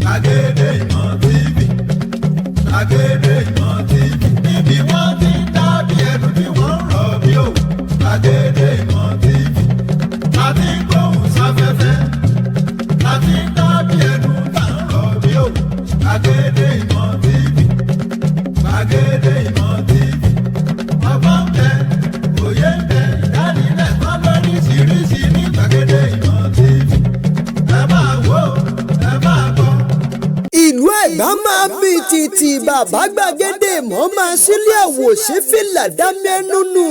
Gbàgede Ìmọ̀ TV, Gbàgede Ìmọ̀ TV, níbi wọ́n ti ń dábí ẹ̀dùn tí wọ́n ń rọ̀ bí òwú. Gbàgede Ìmọ̀ TV, láti ń gbóhùn sáfẹ́fẹ́, láti ń dábí ẹ̀dùn tá ń rọ̀ bí òwú. Gbàgede Ìmọ̀ TV, Gbàgede Ìmọ̀ TV, ọgbọ́n ń bẹ, òye ń bẹ, ìdánilẹ́kọ̀ọ́ lóríṣiríṣi ní Gbàgede Ìmọ̀ TV. Ẹ máa wò ó, ẹ máa gbọ́. Ìlú Ẹ̀gbá máa bí títí bàbá Gbàgede Ìmọ̀ máa sílé àwòṣe fìlà dámẹ́nu nù.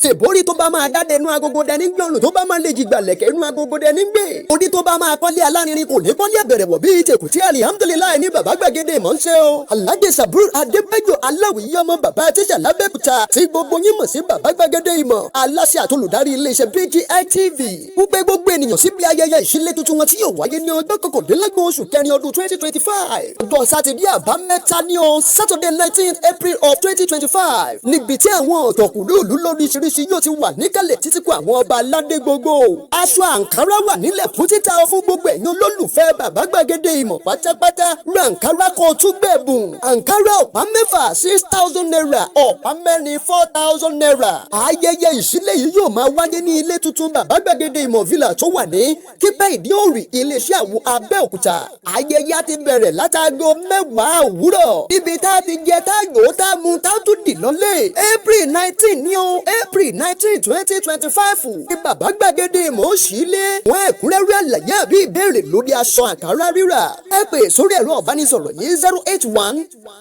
Ṣèbórí tó bá máa dáde inú agogo dẹni gbọ̀rùn tó bá máa lè jìgbà lẹ̀kẹ̀ inú agogo dẹni gbé. Orí tó bá máa kọ́lé alárinrin kò ní kọ́lé àbẹ̀rẹ̀wọ̀ bíi tèkùtì alihamudulilayi ní bàbá Gbàgede Ìmọ̀ ń ṣe o. Alhaji Sabrur Adébẹ́jọ Aláwìyí ọmọ bàbá tíṣà lábẹ́kúta tí gbogbo yín mọ̀ sí bàbá Gbàgede Ìmọ̀. Aláṣẹ àtolùdarí iléeṣẹ́ BGI TV. Wípé gbogbo ènìyàn síbi ayẹyẹ ìṣílẹ̀ tuntun wọn tí yóò wáyé ní ọjọ́ kọkàndínlọ́gbọ̀n oṣù kẹrin ọdún 2025. Ọjọ́ Sátidé àbámẹ́ta ní o Saturday 19th April of 2025. Níbi tí àwọn ọ̀tọ̀kùlú lóríṣiríṣi yóò ti wà níkàlẹ̀ títí kú àwọn ọba aládé gbogbo. Aṣọ àǹkárá wà nílẹ̀ fún títà fún gbogbo ẹ̀yin olólùfẹ́ bàbá Gbàgede Ìmọ̀ pátápátá. Ra àǹkárá kan tún gbẹ̀bùn. Àǹkárá ọ̀pá mẹ́fà 6,000 naira, ọ̀pá mẹ́rin 4,000 naira. Ayẹyẹ ìṣílẹ̀ yìí yóò máa wáyé ní ilé tuntun bàbá Gbàgede Ìmọ̀ villa tó wà ní Kípẹ́ Ìdíòrì, iléeṣẹ́ àwo Abẹ́òkúta. Ayẹyẹ á ti bẹ̀rẹ̀ látago 10 òwúrọ̀. Ibi tá a ti jẹ tá a yòó tá a mu tá a tún dì lọ́lẹ̀. April 19 ní o, April 19, 2025. Ní bàbá Gbàgede Ìmọ̀ ó ṣí lé. Wọ́n ẹ̀kúnrẹ́rẹ́ àlàyé àbí ìbéèrè lórí aṣọ àǹkárá rírà. Ẹ pè sórí ẹ̀rọ ìbánisọ̀rọ̀ yìí 081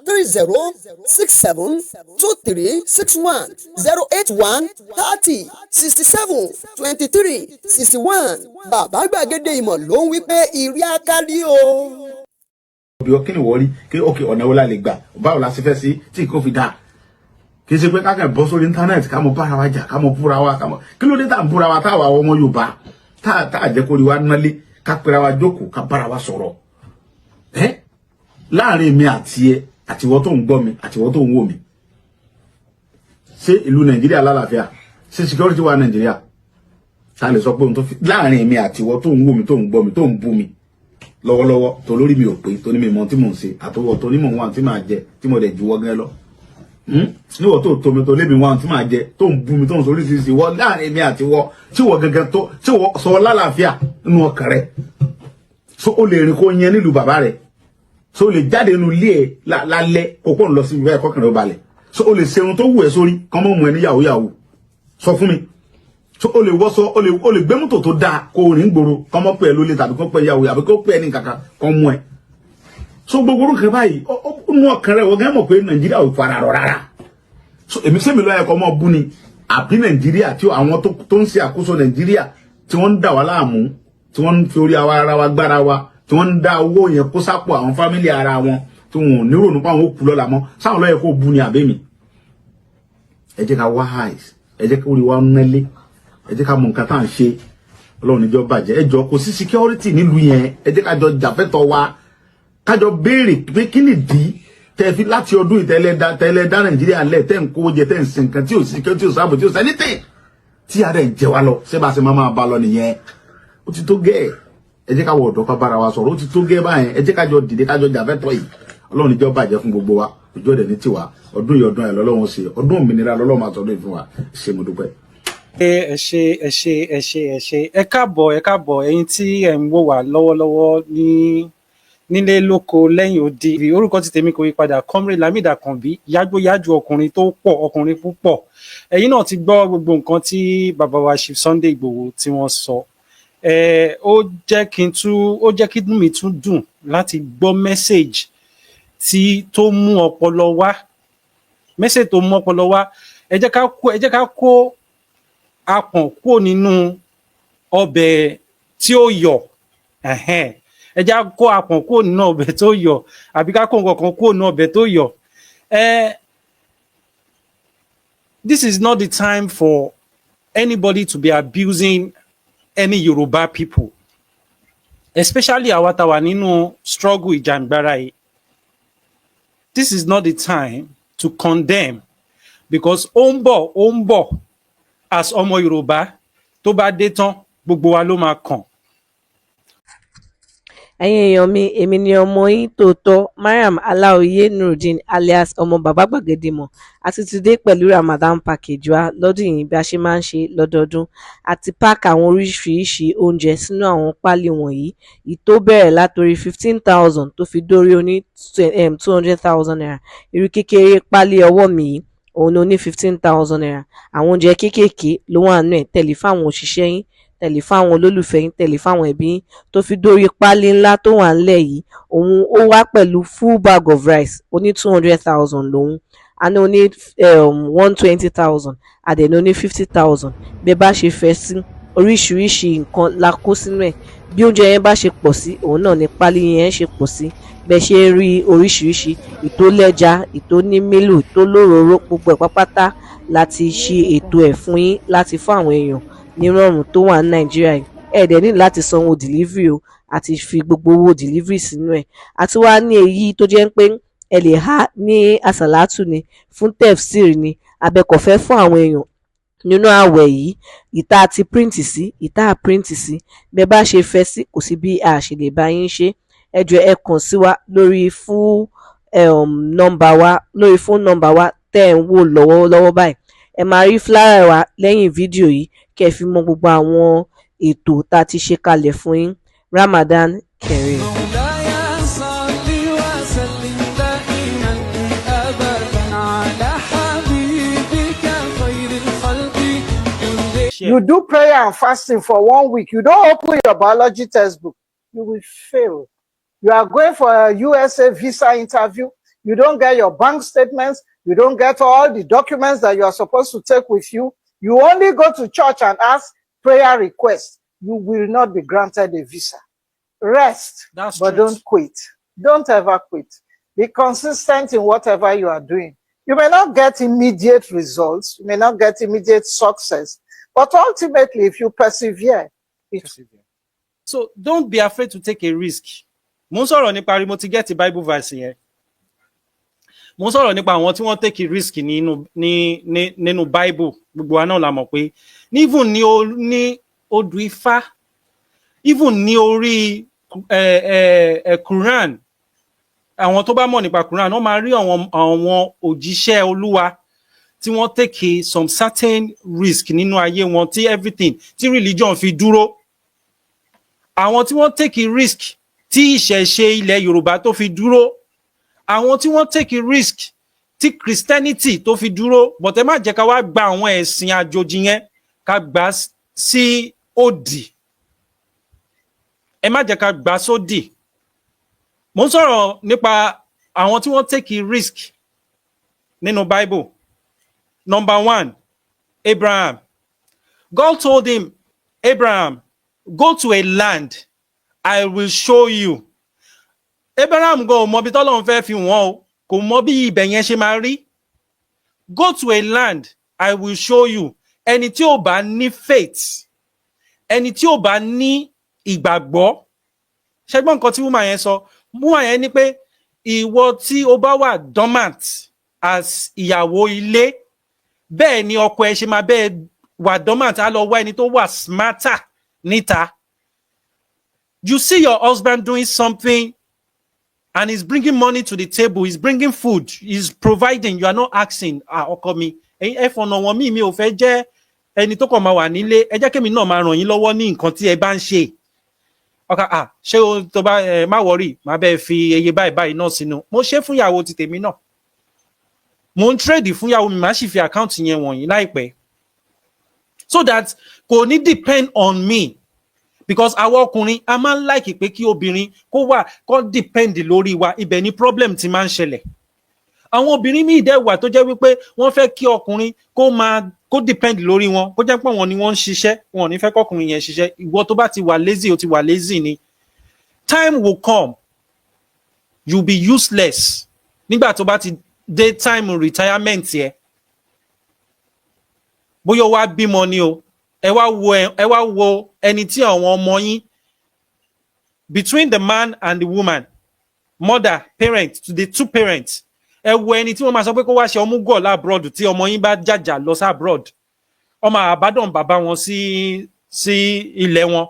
30 67 23 61 081 30 67 23 61. Bàbá Gbàgede Ìmọ̀ ló ń wí pé ìrí akárí o. Bí ó kí ni wọ́n rí kí òkè ọ̀nà wo la lè gbà báwo la ṣe fẹ́ sí tí kò fi dáa. Kì í ṣe pé kákan bọ́ sórí íńtánẹ́ẹ̀tì ká mọ bára wa jà ká mọ búra wa ká mọ kí ló dé tá à ń búra wa táwa ọmọ Yorùbá tá à jẹ́ kó rí wa nálé ká pera wa jókòó ká bára wa sọ̀rọ̀. Láàrin mi àti ẹ àtiwọ́ tó ń gbọ́ mi àtiwọ́ tó ń wò mí. Ṣé ìlú Nàìjíríà lálàáfíà? Ṣé security wà Nàìjíríà? Ta lè sọ pé ohun tó fi láàrin mi àtiwọ́ tó ń wò mí tó ń gbọ́ mi tó ń bú mi lọ́wọ́lọ́wọ́ tó lórí mi ò pé tó ní mi mọ tí mò ń ṣe àtọwọ́ tó ní mò ń wá tí màá jẹ tí mo dẹ̀ juwọ́ gẹ́ lọ. Níwọ̀ tó tó mi tó lébi wá tí màá jẹ tó ń bú mi tó ń sọ oríṣiríṣi wọ́ láàrin mi àti wọ́ tí wọ́ gẹ́gẹ́ tó tí wọ́ sọ lálàáfíà nínú ọkàn rẹ̀. So o lè rìn kó yẹn nílùú bàbá rẹ̀. So o lè jáde nínú ilé ẹ̀ lálẹ́ kó pọ̀ ń lọ sí ibi báyìí kọ́kànlẹ́ ó balẹ̀. So o lè ṣe ohun tó wù ẹ́ sórí kọ́ mọ́ mú ẹ ní yahoo yahoo. Sọ fún mi. So o lè wọ́sọ o lè gbé mọ́tò tó dáa kó o rìn gbòòrò kọ́ mọ́ pé ẹ lólè tàbí kọ́ pé yahoo àbí kó pé ẹ ní kankan kọ́ mú ẹ. So gbogbo orúkọ báyìí ó nú ọkàn rẹ̀ wọ́n gẹ́ mọ̀ pé Nàìjíríà ò fara rọ rárá. So èmi sẹ́mi lọ́yẹ̀ kọ́ mọ́ bú ni àbí Nàìjíríà tí àwọn tó ń ṣe àkóso Nàìjíríà tí wọ́n ń dà wá láàmú tí wọ́n ń fi orí ara wa gbára wa tí wọ́n ń dá owó yẹn kó sápò àwọn fámílì ara wọn tí wọn ò ní rònú pa àwọn òkú lọ́la mọ́ sáwọn lọ́yẹ̀ kó bú ni àbí mi. Ẹ jẹ́ ká wá highs ẹ jẹ́ ká orí wa nẹ́lé ẹ jẹ́ ká mọ nǹkan tá à ń ṣe Ọlọ́run níjọ́ bàjẹ́ ẹ jọ kò sí security nílùú yẹn ẹ jẹ́ ká jọ jàfẹ́tọ̀ wa ká jọ béèrè pé kí nìdí tẹ́ fi láti ọdún tẹ́lẹ̀ dá Nàìjíríà lẹ̀ tẹ́ ń kó jẹ tẹ́ ń sin nǹkan tí ò sí security ò sábò tí ò sẹ́ni tẹ̀ tí ara ẹ̀ jẹ wa lọ ṣé bá ṣe máa bá lọ nìyẹn ó ti tó gẹ́ ẹ jẹ́ ká wọ ọ̀dọ́ ká bára wa sọ̀rọ̀ ó ti tó gẹ́ báyẹn ẹ jẹ́ ká jọ dìde ká jọ jàfẹ́tọ̀ yìí Ọlọ́run níjọ́ bàjẹ́ fún gbogbo wa ọjọ́ dẹ̀ ní tiwa ọdún yìí ọdún ẹ̀ lọ́lọ́run ṣe ọdún òmìnira lọ́lọ́run máa sọdún ìfún wa ṣe mo dúpẹ́. Ẹ káàbọ̀ ẹ̀yin tí ẹ ń wò wá lọ́wọ́lọ́wọ́ nílé lóko lẹ́yìn odi. Orúkọ ti tèmi kò yí padà, Comrade Lamidi Akanbi, yágbóyájú ọkùnrin tó pọ̀, ọkùnrin púpọ̀. Ẹ̀yin náà ti gbọ́ gbogbo nǹkan tí bàbá wa Chief Sunday Igboho tí wọ́n sọ. Ó jẹ́ kí inú mi tún dùn láti gbọ́ message tó mú ọpọlọ wá. Message tó mú ọpọlọ wá. Ẹ jẹ́ ká kó apọ̀n kúrò nínú ọbẹ̀ tí ó yọ̀. Ẹ jẹ́ kó apọ̀n kúrò nínú ọbẹ̀ tó yọ̀ àbí ká kó nǹkan kúrò nínú ọbẹ̀ tó yọ̀. This is not the time for anybody to be abusing any Yoruba people, especially àwa tá wà nínú struggle ìjàngbara yìí. This is not the time to condemn, because ó ń bọ̀ as ọmọ Yorùbá tó bá dé tán gbogbo wa ló máa kàn. ẹ̀yin èèyàn mi èmi ni ọmọ yín tòótọ́ Mariam Aláòyé Nurudeen alias ọmọ bàbá gbàgede mọ̀ àti ti dé pẹ̀lú Ramadan package wa lọ́dún yìí bí a ṣe máa ń ṣe lọ́dọọdún àti pack àwọn oríṣiríṣi oúnjẹ sínú àwọn páálí wọ̀nyí ìtó bẹ̀rẹ̀ látòrí 15,000 tó fi dórí oní 200,000 naira irú kékeré páálí ọwọ́ mi yìí òun ni ó ní 15,000 naira àwọn oúnjẹ kéékèèké ló wà nínú ẹ̀ tẹ̀lé fáwọn òṣìṣẹ́ yín tẹ̀lé fáwọn olólùfẹ́ yín tẹ̀lé fáwọn ẹbí yín tó fi dórí páálí ńlá tó wà ńlẹ̀ yìí òun ó wá pẹ̀lú full bag of rice oní 200,000 lòun àná oní 120,000 àdẹ̀ni oní 50,000 bẹ́ẹ̀ bá ṣe fẹ́ sí oríṣiríṣi nǹkan la kó sínú ẹ̀ bí oúnjẹ yẹn bá ṣe pọ̀ sí òun náà ni páálí yẹn ṣe pọ̀ sí bẹ́ẹ̀ ṣe ń rí oríṣiríṣi ìtó lẹ́ja ìtó ní mílò ìtó lóróró gbogbo ẹ̀ pápátá láti ṣe ètò ẹ̀ fún yín láti fún àwọn èèyàn nírọ̀rùn tó wà ní Nàìjíríà yìí ẹ̀ẹ́dẹ̀ ní láti sanwó delivery o àti fi gbogbo owó delivery sínú ẹ̀ àti wá ní èyí tó jẹ́ pé ẹ lè há ní àsàlátù ni fún tefsir ni abẹ́kọ̀fẹ́ fún àwọn èèyàn nínú ààwẹ̀ yìí ìta àti print sí ìta print sí bẹ́ẹ̀ bá ṣe fẹ́ sí kò sí bí a ṣe lè bá yín ṣe ẹ jọ̀ọ́ ẹ kàn sí wa lórí fóònù nọ́mbà wa tẹ́ ẹ̀ ń wò lọ́wọ́lọ́wọ́ báyìí ẹ máa rí flyer wa lẹ́yìn fídíò yìí kẹ́ ẹ fi mọ gbogbo àwọn ètò tá a ti ṣe kalẹ̀ fún yín Ramadan Kareem. You do prayer and fasting for 1 week. You don't open your biology textbook. You will fail. You are going for a USA visa interview. You don't get your bank statements. You don't get all the documents that you are supposed to take with you. You only go to church and ask prayer requests. You will not be granted a visa. Rest, but don't quit. Don't ever quit. Be consistent in whatever you are doing. You may not get immediate results. You may not get immediate success. But ultimately, if you persevere, So don't be afraid to take a risk. Mo ń sọ̀rọ̀ nípa mo ti get Bible verse yẹn. Mo ń sọ̀rọ̀ nípa àwọn tí wọ́n take a risk nínú Bible. Gbogbo wa náà la mọ̀ pé even ní odù Ifá, even ní orí Quran, àwọn tó bá mọ̀ nípa Quran wọ́n máa rí àwọn òjíṣẹ́ Olúwa tí wọ́n take some certain risk nínú ayé wọn tí everything tí religion fi dúró. Àwọn tí wọ́n take risk tí ìṣẹ̀ṣe ilẹ̀ Yorùbá tó fi dúró. Àwọn tí wọ́n take risk tí Christianity tó fi dúró. But ẹ má jẹ́ ká wá gba àwọn ẹ̀sìn àjòjì yẹn ká gbà sí òdì. Ẹ má jẹ́ ká gbà sódì. Mo ń sọ̀rọ̀ nípa àwọn tí wọ́n take risk nínú Bible. Number 1, Abraham. God told him, Abraham, go to a land, I will show you. Abraham go mọ bí t'Ọlọ́run fẹ́ fi wọ́n o, kò mọ bí ibẹ̀ yẹn ṣe máa rí. Go to a land, I will show you. Ẹni tí ò bá ní faith, ẹni tí ò bá ní ìgbàgbọ́. Ṣẹ́gbọ́n nǹkan tí woman yẹn sọ, woman yẹn ní pé ìwọ tí ó bá wà dormant as ìyàwó ilé, bẹ́ẹ̀ ni ọkọ ẹ ṣe máa bẹ́ẹ̀ wà dormant á lọ wá ẹni tó wà smarter níta. You see your husband doing something and he's bringing money to the table, he's bringing food, he's providing, you are not asking, ọkọ mi, ẹ fọ̀nà wọn mi ò fẹ́ jẹ́ ẹni tó kàn máa wà nílé, ẹ jẹ́ kémi náà máa ràn yín lọ́wọ́ ní nǹkan tí ẹ bá ń ṣe. Ọkà ṣé o tó bá má worry, má bẹ́ẹ̀ fi eye báyìí náà sínú. Mo ṣe fún ìyàwó ti tèmi náà. Mo ń trade fún ìyàwó mi, má sì fi account yẹn wọ̀nyí láìpẹ́. So that kò ní depend on me. Because àwọn ọkùnrin a máa ń like pé kí obìnrin kó depend lórí wa, ibẹ̀ ni problem ti máa ń ṣẹlẹ̀. Àwọn obìnrin míì dẹ̀ wà tó jẹ́ wípé wọ́n fẹ́ kí ọkùnrin kó depend lórí wọn, kó jẹ́ pé wọ́n ni wọ́n ń ṣiṣẹ́, wọn ò ní fẹ́ kọ́kùnrin yẹn ṣiṣẹ́. Ìwọ tó bá ti wà lazy, o ti wà lazy ni. Time will come, you'll be useless. Nígbà tó bá ti dé time retirement yẹ. Bóyá wá bímọ ni o. Ẹ wá wo ẹni tí àwọn ọmọ yín, between the man and the woman, mother, parent, to the two parents, ẹ wo ẹni tí wọ́n máa sọ pé kó wá ṣe ọmúgọ̀ lábroad tí ọmọ yín bá jàjà lọ sí abroad. Ọmọ àbádọ́n bàbá wọn sí ilẹ̀ wọn.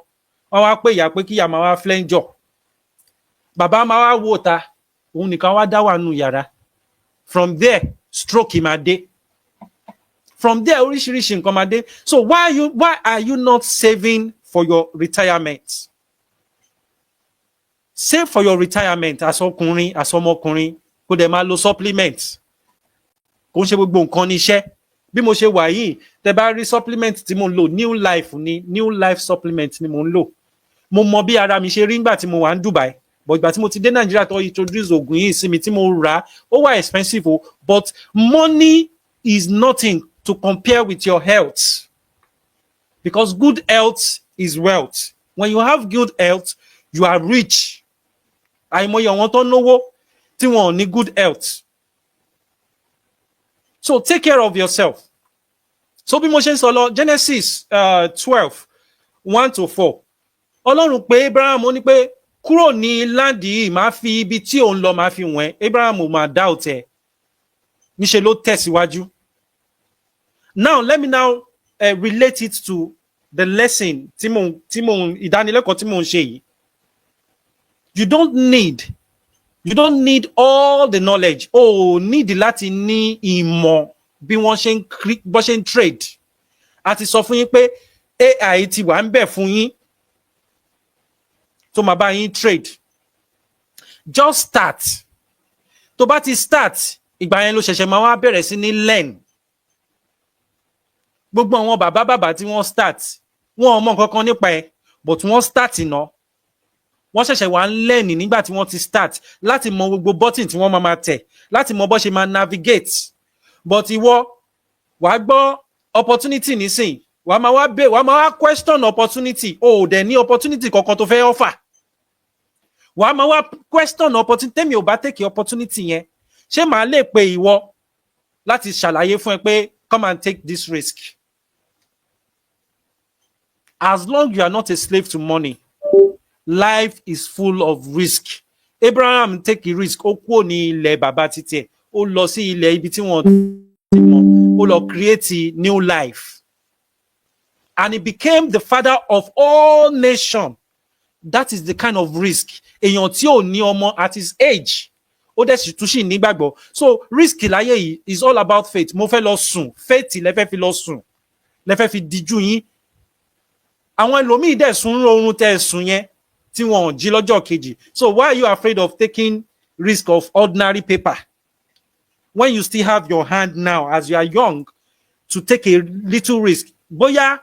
Wọ́n wá pé ìyá pé kí ìyá máa wá flẹ́ńjọ̀. bàbá máa wá wò ta òun nìkan wá dá wà nù yàrá. From there stroke máa dé. From there oríṣiríṣi nǹkan máa dé. So why are you not saving for your retirement? Save for your retirement as ọkùnrin as ọmọkùnrin kó dẹ̀ máa lo supplement. Kò ń ṣe gbogbo nǹkan ní iṣẹ́. Bí mo ṣe wà yìí tẹ́ bá rí supplement tí mo ń lò new life supplement ni mo ń lò. Mo mọ bí ara mi ṣe rí nígbà tí mo wà ní Dubai, but ìgbà tí mo ti dé Nàìjíríà tó introduce oògùn yìí sí mi tí mo rà ó wà expensive o, but money is nothing to compare with your health, because good health is wealth. When you have good health, you are rich. Àìmọye àwọn tó náwó tí wọn ò ní good health. So take care of yourself. So bí mo ṣe ń sọ lọ Genesis 12:1-4. Ọlọ́run pé Abraham ó ní pé kúrò ní láǹdì yìí máa fi ibi tí òun lọ máa fi wọ̀n. Abraham ò máa dá òtẹ̀. Níṣe ló tẹ̀síwájú. Now let me now relate it to the lesson tí mo ìdánilẹ́kọ̀ọ́ tí mo ń ṣe yìí. You don't need all the knowledge. Need láti ní ìmọ̀ bí wọ́n ṣe ń trade. A ti sọ fún yín pé AI ti wà ń bẹ̀ fún yín tó máa bá yín trade. Just start. Tó bá ti start, ìgbà yẹn ló ṣẹ̀ṣẹ̀ máa wá bẹ̀rẹ̀ sí ní learn. Gbogbo àwọn bàbá tí wọ́n start, wọ́n ò mọ̀ nǹkan kan nípa ẹ̀, but wọ́n start iná. Wọ́n ṣẹ̀ṣẹ̀ wá ń learn nígbà tí wọ́n ti start láti mọ gbogbo button tí wọ́n máa tẹ̀, láti mọ bó ṣe máa navigate. But ìwọ wàá gbọ́ opportunity nísìn, wàá máa wá question opportunity. Dẹ̀ ní opportunity kankan tó fẹ́ offer. Wàá máa wá question opportunity. Tẹ́mi ò bá take opportunity yẹn, ṣé màá lè pe ìwọ láti ṣàlàyé fún ẹ pé come and take this risk? As long you are not a slave to money, life is full of risk. Abraham take a risk. Ó kúrò ní ilẹ̀ bàbá títí ẹ̀, ó lọ sí ilẹ̀ ibi tí wọ́n ti mọ̀, ó lọ create a new life. And he became the father of all nations. That is the kind of risk. Èèyàn tí ò ní ọmọ at his age, ó dẹ̀ sì tún sì nígbàgbọ́. So risk láyé yìí is all about faith. Mo fẹ́ lọ sùn, faith lẹ́fẹ́ fi lọ sùn, lẹ́fẹ́ fi díjú yín. Àwọn ẹlòmíì dẹ̀ sùn oorun tẹ́ sùn yẹn tí wọ́n jí lọ́jọ́ kejì. So why are you afraid of taking risk of ordinary paper when you still have your hand now as you are young to take a little risk? Bóyá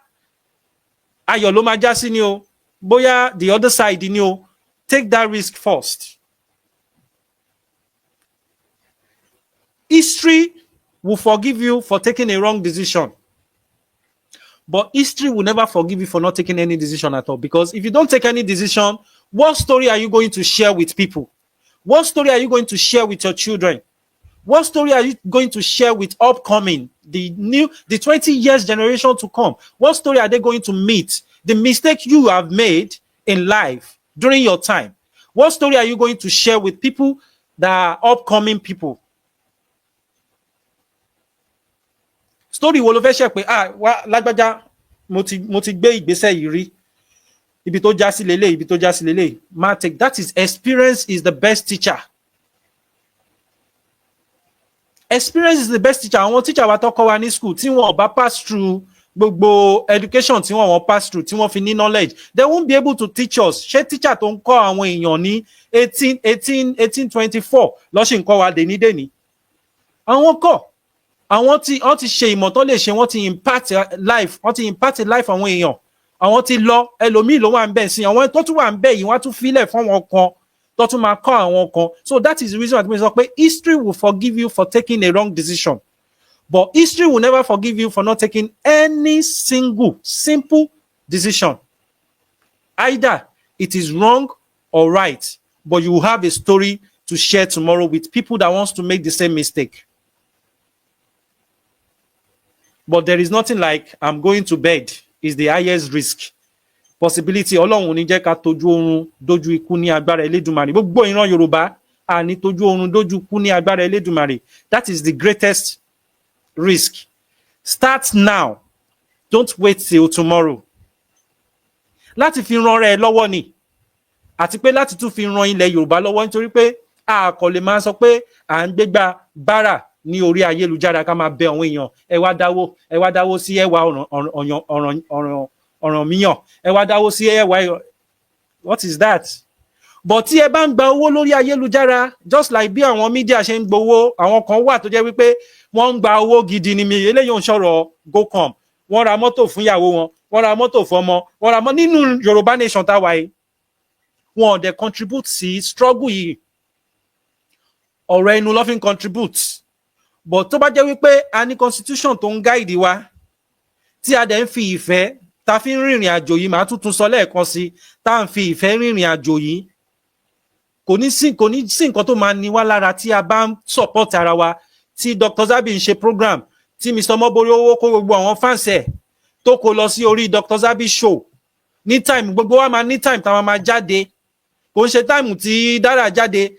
ayọ̀ ló máa já sí ni o, bóyá the other side ni o, take that risk first. History will forgive you for taking a wrong decision, but history will never forgive you for not taking any decision at all. Because if you don't take any decision, what story are you going to share with people? What story are you going to share with your children? What story are you going to share with upcoming, the 20 years generation to come? What story are they going to meet? The mistake you have made in life during your time. What story are you going to share with people that are upcoming people? Story wo ló fẹ́ share pé wá lágbájá mo ti gbé ìgbésẹ̀ yìí rí, ibi tó já sí lélẹ̀, ibi tó já sí lélẹ̀. Ma take that. Is experience is the best teacher. Experience is the best teacher. Àwọn teacher wa tó kọ́ wa ní school tí wọ́n bá pass through gbogbo education tí wọ́n pass through, tí wọ́n fi ní knowledge, they won't be able to teach us. Ṣé teacher tó ń kọ́ àwọn èèyàn ní 1824 ló sì ń kọ́ wa dèní? Àwọn kọ́. Àwọn tí wọ́n ti ṣe ìmọ̀ tó lè ṣe, wọ́n ti impact life àwọn èèyàn. Àwọn tí lọ ẹlòmíì ló wà ń bẹ̀ sí, àwọn tó tún wà ń bẹ̀ yìí wọ́n tún filẹ̀ fún wọn kan tó tún máa kọ́ àwọn kan. So that is the reason why I sọ pé history will forgive you for taking a wrong decision, but history will never forgive you for not taking any simple decision. Either it is wrong or right, but you will have a story to share tomorrow with people that wants to make the same mistake. But there is nothing like I'm going to bed is the highest risk. Possibility Ọlọ́run ní jẹ́ ká tójú oorun dójú ikú ní agbára Elédùmarè. Gbogbo ìran Yorùbá a ní tójú oorun dójú ikú ní agbára Elédùmarè. That is the greatest risk. Start now. Don't wait till tomorrow. Láti fi ran rẹ lọ́wọ́ ni. àti pé láti tún fi ran ilẹ̀ Yorùbá lọ́wọ́, nítorí pé a kò lè máa sọ pé à ń gbégbá bára ní orí ayélujára ká máa bẹ àwọn èèyàn ẹ wá dáwó sí ẹwà Ọ̀rànmíyàn, ẹ wá dáwó sí ẹwà, what is that? But tí ẹ bá ń gba owó lórí ayélujára, just like bí àwọn mídíà ṣe ń gbowó, àwọn kan wà tó jẹ́ wípé wọ́n ń gba owó gidi ni, mi eléyìí ò ń sọ̀rọ̀ gocom, wọ́n ra mọ́tò fún ìyàwó wọn, wọ́n ra mọ́tò fún ọmọ, wọ́n ra nínú Yorùbá nation táwa yìí, wọn ò dẹ̀ contribute sí struggle yìí, ọ̀rọ̀ ẹnu ló fi ń contribute. But tó bá jẹ́ wípé a ní constitution tó ń guide wa, tí a dẹ̀ ń fi ìfẹ́ ta fi ń rìnrìn àjò yìí, màá tún sọ lẹ́ẹ̀kan sí, tá ń fi ìfẹ́ rìnrìn àjò yìí, kò ní sí nǹkan tó máa ní wá lára tí a bá ń support ara wa, tí Dr. Zabby ń ṣe program, tí Mr. Mobori owó kó gbogbo àwọn fans ẹ̀ tó kó lọ sí orí Dr. Zabby show ní time, gbogbo wa máa ní time táwọn máa jáde, kò ń ṣe time tí Dara jáde,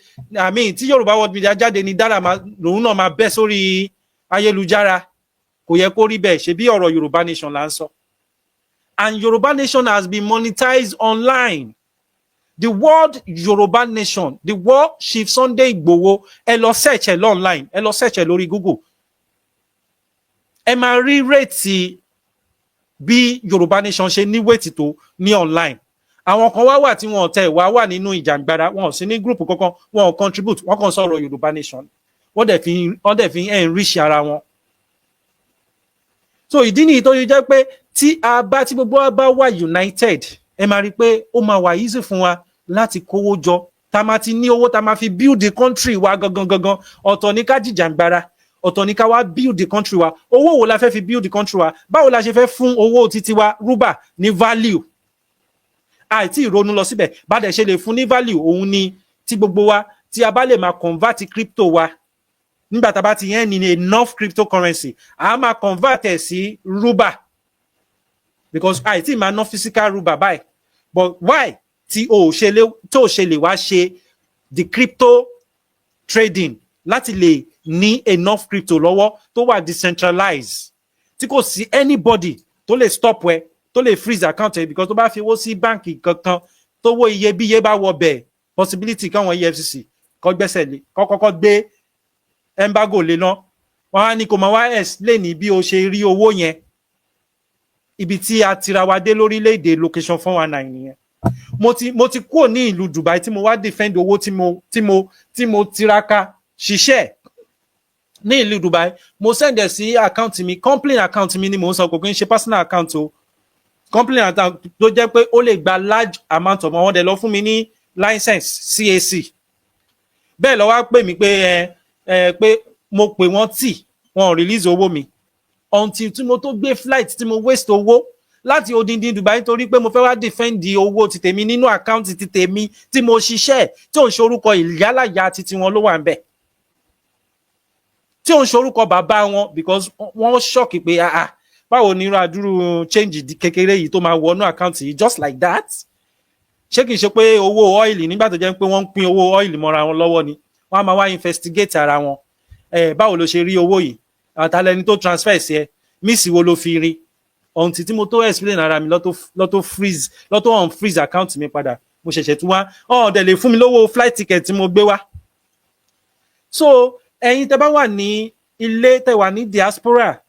tí Yorùbá World Media jáde ni Dara lòun náà máa bẹ́ sórí ayélujára, kò yẹ kó rí bẹ́ẹ̀, ṣe bí ọ̀rọ̀ Yorùbá nation là ń sọ. And Yorùbá nation has been monetized online. The word Yoruba nation, the word Chief Sunday Gbogbo, ẹ lọ search ẹ online, ẹ lọ search ẹ lórí Google. Ẹ máa rí rate bí Yoruba nation ṣe ní weight tó ní online. Àwọn kan wá wà tí wọn tẹ̀ wà nínú ìjàngbara, wọn ò sí ní group kankan, wọn ò contribute, wọn kàn sọ̀rọ̀ Yoruba nation. Wọ́n dẹ̀ fi enrich ara wọn. So ìdí nìyí tó yẹ jẹ́ pé tí gbogbo wa bá wà united, ẹ máa rí pé ó máa wà easy fún wa láti kówó jọ, tá máa ti ní owó tá máa fi build the country wa gangan. Ọ̀tọ̀ ní ká jìjàngbara, ọ̀tọ̀ ní ká wá build the country wa. Owó wo la fẹ́ fi build the country wa? Báwo la ṣe fẹ́ fún owó títí wa rúbà ní value? Àìtí ìrònú lọ síbẹ̀, bá dẹ̀ ṣe lè fún ní value, òun ni tí gbogbo wa tí a bá lè máa convert crypto wa, nígbà tá bá ti yẹn ní enough cryptocurrency, a máa convert ẹ̀ sí rúbà, because àìtí máa ná physical rúbà báyìí. But why tí o ṣe lè wá ṣe the crypto trading láti lè ní enough crypto lọ́wọ́ tó wà decentralized, tí kò sí anybody tó lè stop ẹ, tó lè freeze account ẹ, because tó bá fi owó sí báǹkì kankan tó wó iyebíye bá wọ bẹ̀, possibility káwọn EFCC kó gbẹ́sẹ̀ lé, kọ́kọ́ gbé embargo lé ná, wọ́n á ní kó máa wá explain bí o ṣe rí owó yẹn. Ibi tí a tira wa dé lórílẹ̀-èdè location 419 nìyẹn. Mo ti kúrò ní ìlú Dubai tí mo wá defend owó tí mo tiraka ṣiṣẹ́ ní ìlú Dubai. Mo send ẹ̀ sí account mi, company account mi ni mo ń sọ, kò kí n ṣe personal account o. Company account tó jẹ́ pé ó lè gba large amount of money, wọ́n dẹ̀ lọ fún mi ní license CAC. Bẹ́ẹ̀ lọ wá pè mí pé mo pè wọ́n tì, wọ́n release owó mi. Until tí mo tó gbé flight tí mo waste owó láti odindi Dubai nítorí pé mo fẹ́ wá defend owó ti tèmi nínú account ti tèmi tí mo ṣiṣẹ́, tí ò ń ṣorúkọ ìyálàyà titi wọn ló wà ń bẹ̀, tí ò ń ṣorúkọ bàbá wọn, because wọ́n ṣọ́ọ̀kì pé báwo ni irú àdúrú change kékeré yìí tó máa wọnú account yìí just like that. Ṣé kìí ṣe pé owó oil nígbà tó jẹ́ pé wọ́n ń pín owó oil mọ́ra wọn lọ́wọ́ ni, wọ́n á máa wá investigate ara wọn. Báwo ló ṣe rí owó yìí, àtàlẹ́ni tó transfer sí ẹ, mísì wo ló fi rí, until tí mo tó explain ara mi lọ́tọ̀ freeze, lọ́tọ̀ unfreeze account mi padà, mo ṣẹ̀ṣẹ̀ tún wá dẹ̀ lè fún mi lówó flight ticket tí mo gbé wá. So ẹ̀yin tẹ́ bá wà ní ilé, tẹ́ wà ní diaspora,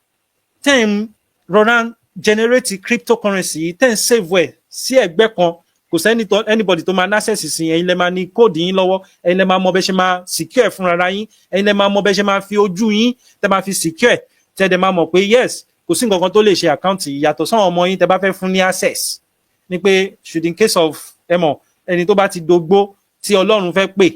tẹ́ ń rọra generate cryptocurrency, tẹ́ ń save ẹ̀ sí ẹgbẹ́ kan, kò sẹ́ni anybody tó máa access sí, ẹ̀yin lẹ máa ní code yín lọ́wọ́, ẹ̀yin lẹ máa mọ bẹ́ ṣe máa secure fúnra yín, ẹ̀yin lẹ máa mọ bẹ́ ṣe máa fi ojú yín tẹ́ máa fi secure, tẹ́ dẹ̀ máa mọ̀ pé yes, kò sí nǹkan kan tó lè ṣe account yìí yàtọ̀ sáwọn ọmọ yín tẹ́ bá fẹ́ fún ní access. Ní pé should in case of ẹni tó bá ti dógbó tí Ọlọ́run fẹ́ pè,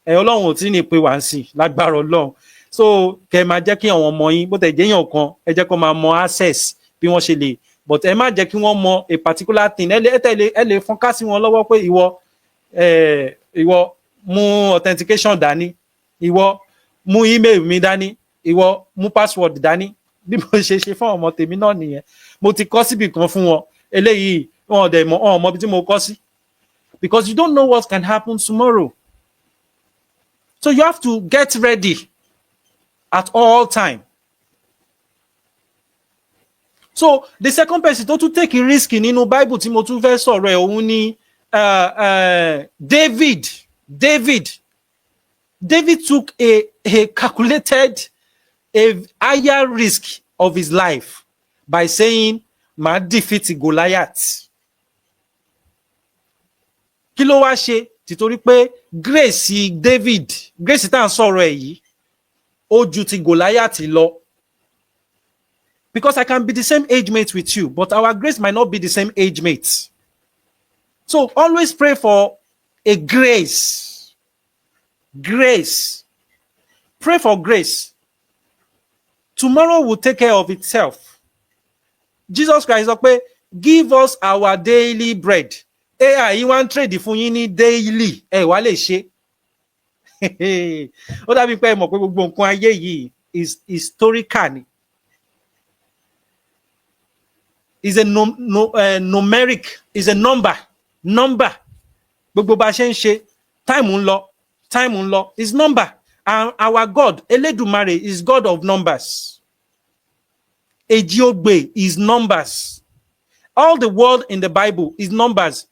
Ọlọ́run ò tí ní pé wá sí lágbára Ọlọ́run. So kẹ́ máa jẹ́ kí àwọn ọmọ yín bó tẹ̀ jẹ́yàn kan, ẹ jẹ́ kó máa mọ access bí wọ́n ṣe lè, but ẹ má jẹ́ kí wọ́n mọ a particular thing. Ẹ lè fọ́n ká sí wọn lọ́wọ́ pé ìwọ mú authentication dání, ìwọ mú email mi dání, ìwọ mú password dání. Bí mo ṣe fún ọmọ tèmi náà nìyẹn. Mo ti kọ síbì kan fún wọn, eléyìí wọn dẹ̀ mọ̀ bí tí mo kọ sí, because you don't know what can happen tomorrow. So you have to get ready at all time. So the second person tó tún take risk nínú Bible tí mo tún fẹ́ sọ̀rọ̀ ẹ̀, òun ni David took a calculated, a higher risk of his life by saying, "Ma defeat Goliath." Kí ló wá ṣe? Títorí pé grace David, grace tá à ń sọ̀rọ̀ ẹ̀ yìí, ó ju ti Goliath lọ. Because I can be the same age mate with you, but our grace might not be the same age mate. So always pray for a grace. Grace. Pray for grace. Tomorrow will take care of itself. Jesus Christ sọ pé, "Give us our daily bread." AI wọ́n trade fún yín ní daily. Wá lè ṣe. Ó dàbí pé ẹ mọ̀ pé gbogbo nǹkan ayé yìí is historical ni. Is a numeric, is a number. Gbogbo bá ṣe ń ṣe, time ń lọ, is number. And our God, Elédùmarè, is God of numbers. Ejiogbe is numbers. All the word in the Bible is numbers.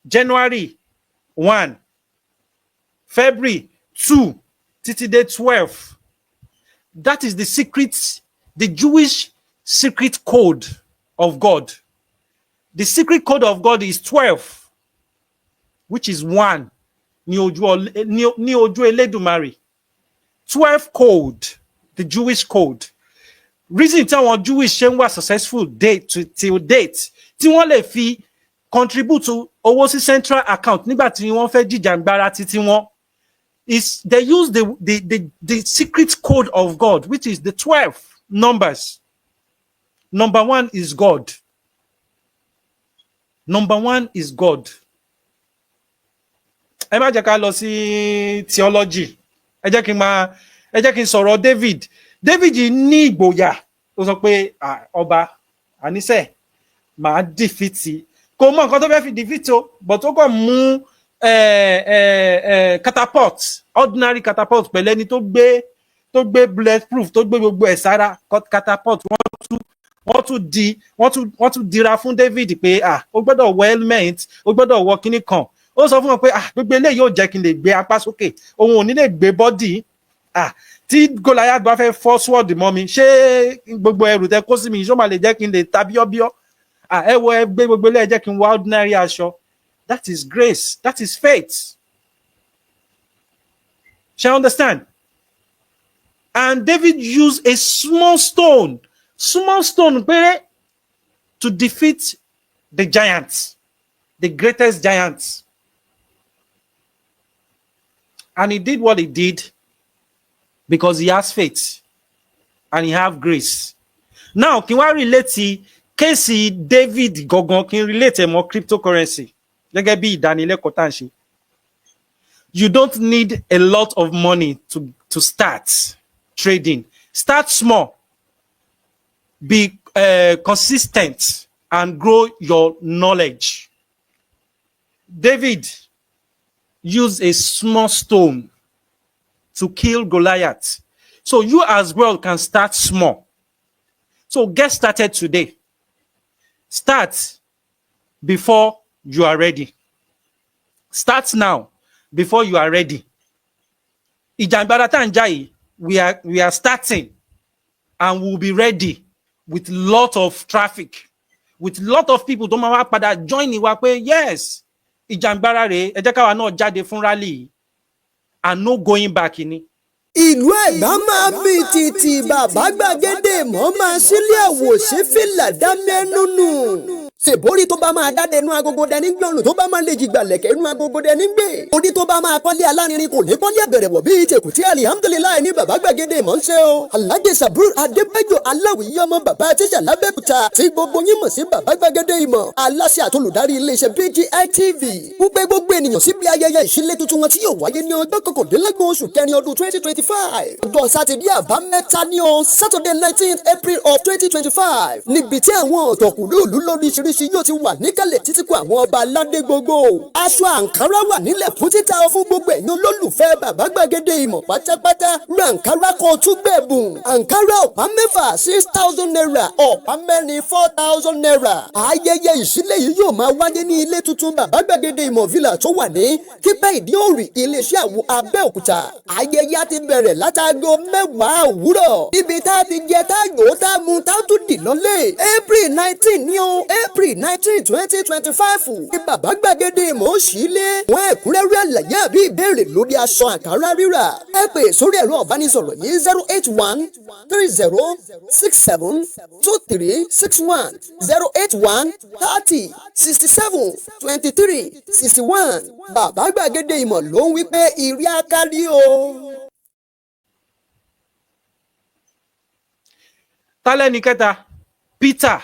January 1, February 2, títí dé 12. That is the secret, the Jewish secret code of God. The secret code of God is 12, which is 1. Ní ojú Elédùmarè. 12 code, the Jewish code. Reason tí àwọn Jewish ṣe ń wà successful till date, tí wọ́n lè fi contribute to owó sí central account nígbà tí wọ́n fẹ́ jìjàngbara títí wọn, is they use the secret code of God, which is the 12 numbers. Number 1 is God. Number 1 is God. Ẹ má jẹ́ ká lọ sí theology. Ẹ jẹ́ kí n sọ̀rọ̀ David. David ní ìgboyà. Ó sọ pé ọba àníṣe máa defeat. Kò mọ nǹkan tó fẹ́ fi defeat o, but ó kàn mú catapult, ordinary catapult pẹ̀lú ẹni tó gbé bulletproof, tó gbé gbogbo ẹ̀ sára catapult. Wọ́n tún dira fún David pé ó gbọ́dọ̀ wọ helmet, ó gbọ́dọ̀ wọ kíní kan. Ó sọ fún wọn pé gbogbo eléyìí yóò jẹ́ kí n lè gbé apá sókè, òun ò ní lè gbé bọ́dì. Tí Goliath bá fẹ́ fọ́ sword mọ́ mi, ṣé gbogbo ẹrù tẹ kó sí mi ṣó máa lè jẹ́ kí n lè ta bíọ́bíọ́? Ẹ wo ẹ gbé gbogbo eléyìí jẹ́ kí n wá ordinary aṣọ. That is grace. That is faith. Shall you understand? And David used a small stone to defeat the giants, the greatest giants. And he did what he did because he has faith and he have grace. Now, can we relate to case David gangan, can relate more cryptocurrency? Gẹ́gẹ́ bí ìdánilẹ́kọ̀ọ́ tá ń ṣe. You don't need a lot of money to start trading. Start small. Be consistent and grow your knowledge. David used a small stone to kill Goliath. So you as well can start small. So get started today. Start before you are ready. Start now before you are ready. Ìjàngbara tá ń jà yìí, we are starting and we'll be ready with lot of traffic, with lot of people tó máa wá padà join wa pé yes, ìjàngbara rèé, ẹ jẹ́ káwa náà jáde fún rally and no going back ni. Ìlú Ẹ̀gbá máa bí títí bàbá gbàgede mọ́ máa sílé àwòṣe fìlà dá mẹ́nu nù. Ṣèbórí tó bá máa dáde inú agogo dẹni gbọ̀rùn tó bá máa lè jìgbà lẹ̀kẹ̀ inú agogo dẹni gbé. Orí tó bá máa kọ́lé alárinrin kò ní kọ́lé àbẹ̀rẹ̀wọ̀ bíi tèkùtì alihamudulilayi ní bàbá gbàgede mọ̀ ń ṣe o. Alhaji Sabur Adébáyọ̀ Aláwìyí ọmọ bàbá tíṣà lábẹ́kúta tí gbogbo yín mọ̀ sí bàbá gbàgede ìmọ̀. Aláṣẹ àtolùdarí iléeṣẹ́ BGI TV. Wípé gbogbo ènìyàn síbi ayẹyẹ ìṣílẹ̀ tuntun wọn tí yóò wáyé ní ọjọ́ kọkàndínlọ́gbọ̀n oṣù kẹrin ọdún 2025. Ọjọ́ Sátidé àbámẹ́ta ní o Saturday 19th April of 2025. Níbi tí àwọn ọ̀tọ̀kùlú òlú lóríṣiríṣi lóríṣiríṣi yóò ti wà níkàlẹ̀ títí kó àwọn ọba aládé gbogbo. Aṣọ àǹkárá wà nílẹ̀ fún títà fún gbogbo ẹ̀yin olólùfẹ́ bàbá gbàgede ìmọ̀ pátápátá. Ra àǹkárá kan tún gbẹ̀bùn. Àǹkárá ọ̀pá mẹ́fà 6,000 naira, ọ̀pá mẹ́rin 4,000 naira. Ayẹyẹ ìṣílẹ̀ yìí yóò máa wáyé ní ilé tuntun bàbá gbàgede ìmọ̀ villa tó wà ní Kípẹ́ Ìdí-Òrì, iléeṣẹ́ àwo Abẹ́òkúta. Ayẹyẹ á ti bẹ̀rẹ̀ látago 10 òwúrọ̀. Ibi tá a ti jẹ tá a yòó tá a mu tá a tún dì lọ́lé. April 19 ní o, April 19, 2025. Ní bàbá gbàgede ìmọ̀ ó ṣí lé. Wọ́n ẹ̀kúnrẹ́rẹ́ àlàyé àbí ìbéèrè lórí aṣọ àǹkárá rírà. Ẹ pè sórí ẹ̀rọ ìbánisọ̀rọ̀ yìí 081 30 67 23 61 081 30 67 23 61. Bàbá gbàgede ìmọ̀ ló ń wí pé ìrí akárí o. Tálẹ́ni kẹta Peter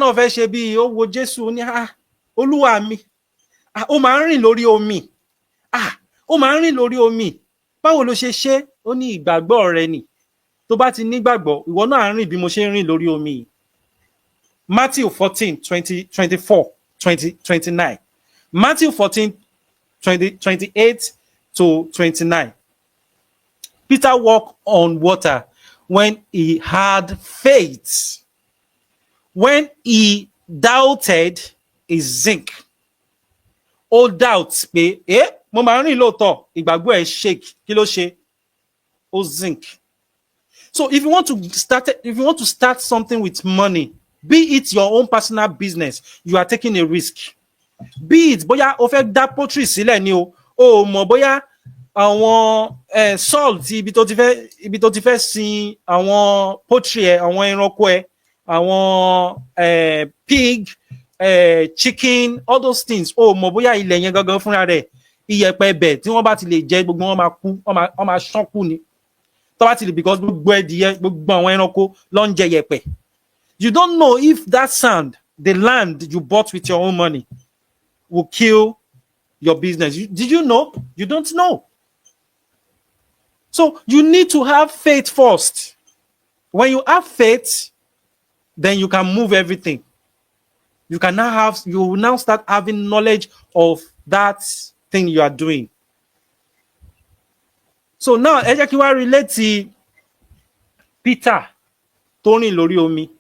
náà fẹ́ ṣe bí ó wo Jésù ní olúwa mi ó máa ń rìn lórí omi ó máa ń rìn lórí omi báwo ló ṣe ó ní ìgbàgbọ́ rẹ ni tó bá ti nígbàgbọ́ ìwọ náà á rìn bí mo ṣe ń rìn lórí omi yìí. Matthew 14, 20, 24, 20, 29. Matthew 14, 20, 28 to 29. Peter walked on water when he had faith. When he doubted, he zinc. Ó doubt pé mo máa ń rìn lóòótọ́, ìgbàgbọ́ ẹ̀ shake, kí ló ṣe? Ó zinc. So if you want to start something with money, be it your own personal business, you are taking a risk. Be it bóyá o fẹ́ dá poultry sílẹ̀ ni o mọ̀ bóyá àwọn Saul ti ibi tó ti fẹ́ sin àwọn poultry ẹ, àwọn ẹranko ẹ, àwọn pig, chicken, all those things. Mọ̀ bóyá ilẹ̀ yẹn gangan fúnra rẹ̀ iyẹ̀pẹ̀ ẹbẹ̀ tí wọ́n bá ti lè jẹ gbogbo wọn máa kú, wọ́n máa ṣánkú ni. Tó bá ti lè, because gbogbo ẹdìyẹ, gbogbo àwọn ẹranko ló ń jẹ yẹ̀pẹ̀. You don't know if that sand, the land you bought with your own money, will kill your business. Did you know? You don't know. So you need to have faith first. When you have faith, then you can move everything. You will now start having knowledge of that thing you are doing. So now, ẹ jẹ́ kí wá relate to Peter tó rìn lórí omi.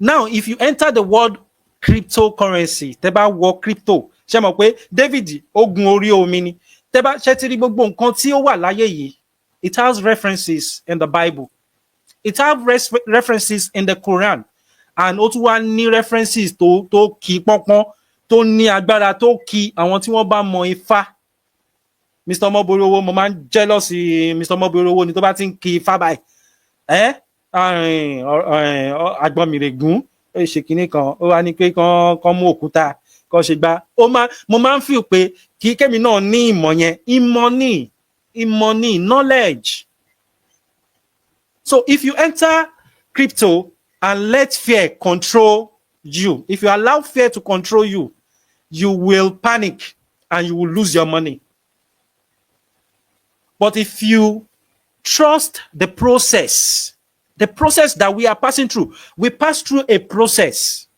Now, if you enter the word cryptocurrency, tẹ́ bá wọ crypto, ṣé mọ̀ pé David ogun orí omi ni. Tẹ́ bá ṣe ti rí gbogbo nǹkan tí ó wà láyé yìí, it has references in the Bible. It has references in the Quran. And ó tún wá ní references tó kì pọ́npọ́n, tó ní agbára, tó kì àwọn tí wọ́n bá mọ Ifá. Mr. Moborowo, mo máa ń jealous Mr. Moborowo ni tó bá ti ń kì Ifá báyìí. Àgbọn mìrègún ṣe kinní kan, ó wá ní pé kán mú òkúta kán ṣe gbá. Mo máa ń feel pé kí kémi náà ní ìmọ̀ yẹn, ìmọ̀ ní knowledge. So if you enter crypto and let fear control you, if you allow fear to control you, you will panic and you will lose your money. But if you trust the process that we are passing through, we pass through a process.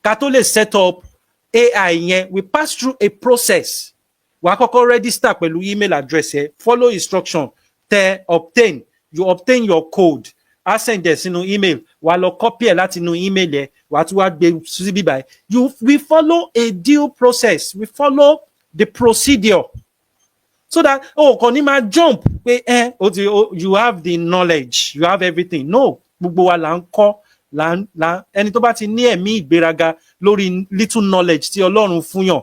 Ká tó lè set up AI yẹn, we pass through a process. Wàá kọ́kọ́ register pẹ̀lú email address yẹn, follow instruction, you obtain your code, I send it sínú email, wàá lọ copy ẹ̀ láti inú email yẹn, wàá tún wá gbé síbí báyìí. We follow a due process, we follow the procedure. So that kò ní máa jump pé you have the knowledge, you have everything. No, gbogbo wa là ń kọ́, ẹni tó bá ti ní ẹ̀mí ìgbéraga lórí little knowledge tí Ọlọ́run fún yàn,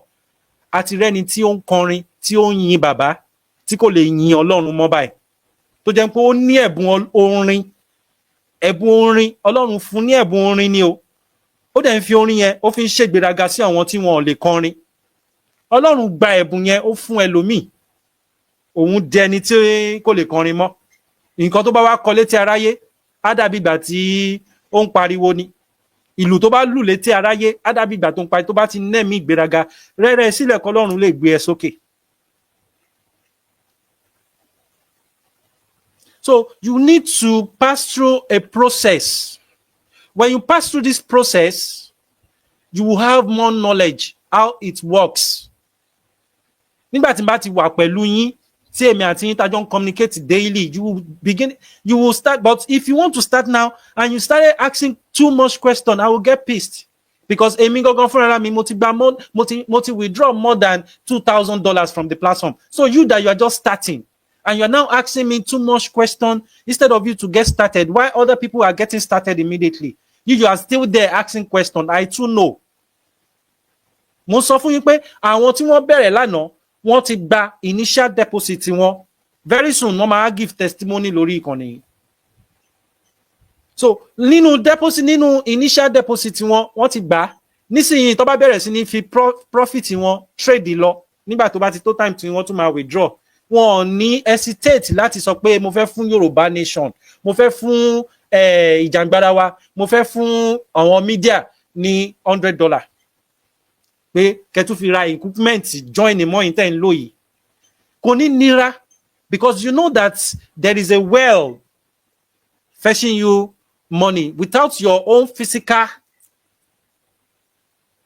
àti rẹ́ni tí ó ń kọrin, tí ó ń yin bàbá, tí kò lè yin Ọlọ́run mọ́ báyìí, tó jẹ́ pé ó ní ẹ̀bùn orin, Ọlọ́run fún ní ẹ̀bùn orin ni o. Ó dẹ̀ ń fi orin yẹn, ó fi ń ṣègbéraga sí àwọn tí wọn ò lè kọrin. Ọlọ́run gba ẹ̀bùn yẹn, ó fún ẹlòmíì. Òun dẹni tí kò lè kọrin mọ́. Nǹkan tó bá wá kọ létí aráyé, á dàbí ìgbà tí ó ń pariwo ni. Ìlù tó bá lù létí aráyé, á dàbí ìgbà tó ń pariwo, tó bá ti nẹ́mí ìgbéraga, rẹ́rẹ́ sílẹ̀ k'Ọlọ́run lè gbé ẹ sókè. So you need to pass through a process. when you pass through this process, you will have more knowledge how it works. Nígbà tí n bá ti wà pẹ̀lú yín, tí èmi àti yín tá jọ ń communicate daily, you will start. But if you want to start now and you started asking too much question, I will get pissed. Because èmi gangan fúnra mi mo ti withdraw more than $2,000 from the platform. So you are just starting and you are now asking me too much question instead of you to get started. Why other people are getting started immediately? You are still there asking question. I too know. Mo sọ fún yín pé àwọn tí wọ́n bẹ̀rẹ̀ lánàá wọ́n ti gba initial deposit wọn. Very soon wọ́n máa give testimony lórí ìkànnì. So nínú initial deposit wọ́n ti gbà. Nísìnyí tó bá bẹ̀rẹ̀ sí ní fi profit wọn trade lọ nígbà tó bá ti tó time tí wọ́n tún máa withdraw. Wọ́n ní hesitate láti sọ pé mo fẹ́ fún Yorùbá nation, mo fẹ́ fún ìjàngbara wa, mo fẹ́ fún àwọn media ní $100. Pé kẹ́tù fi ra equipment join mọ́ in ten lò yìí. Kò ní nira because you know that there is a well fetching you money without your own physical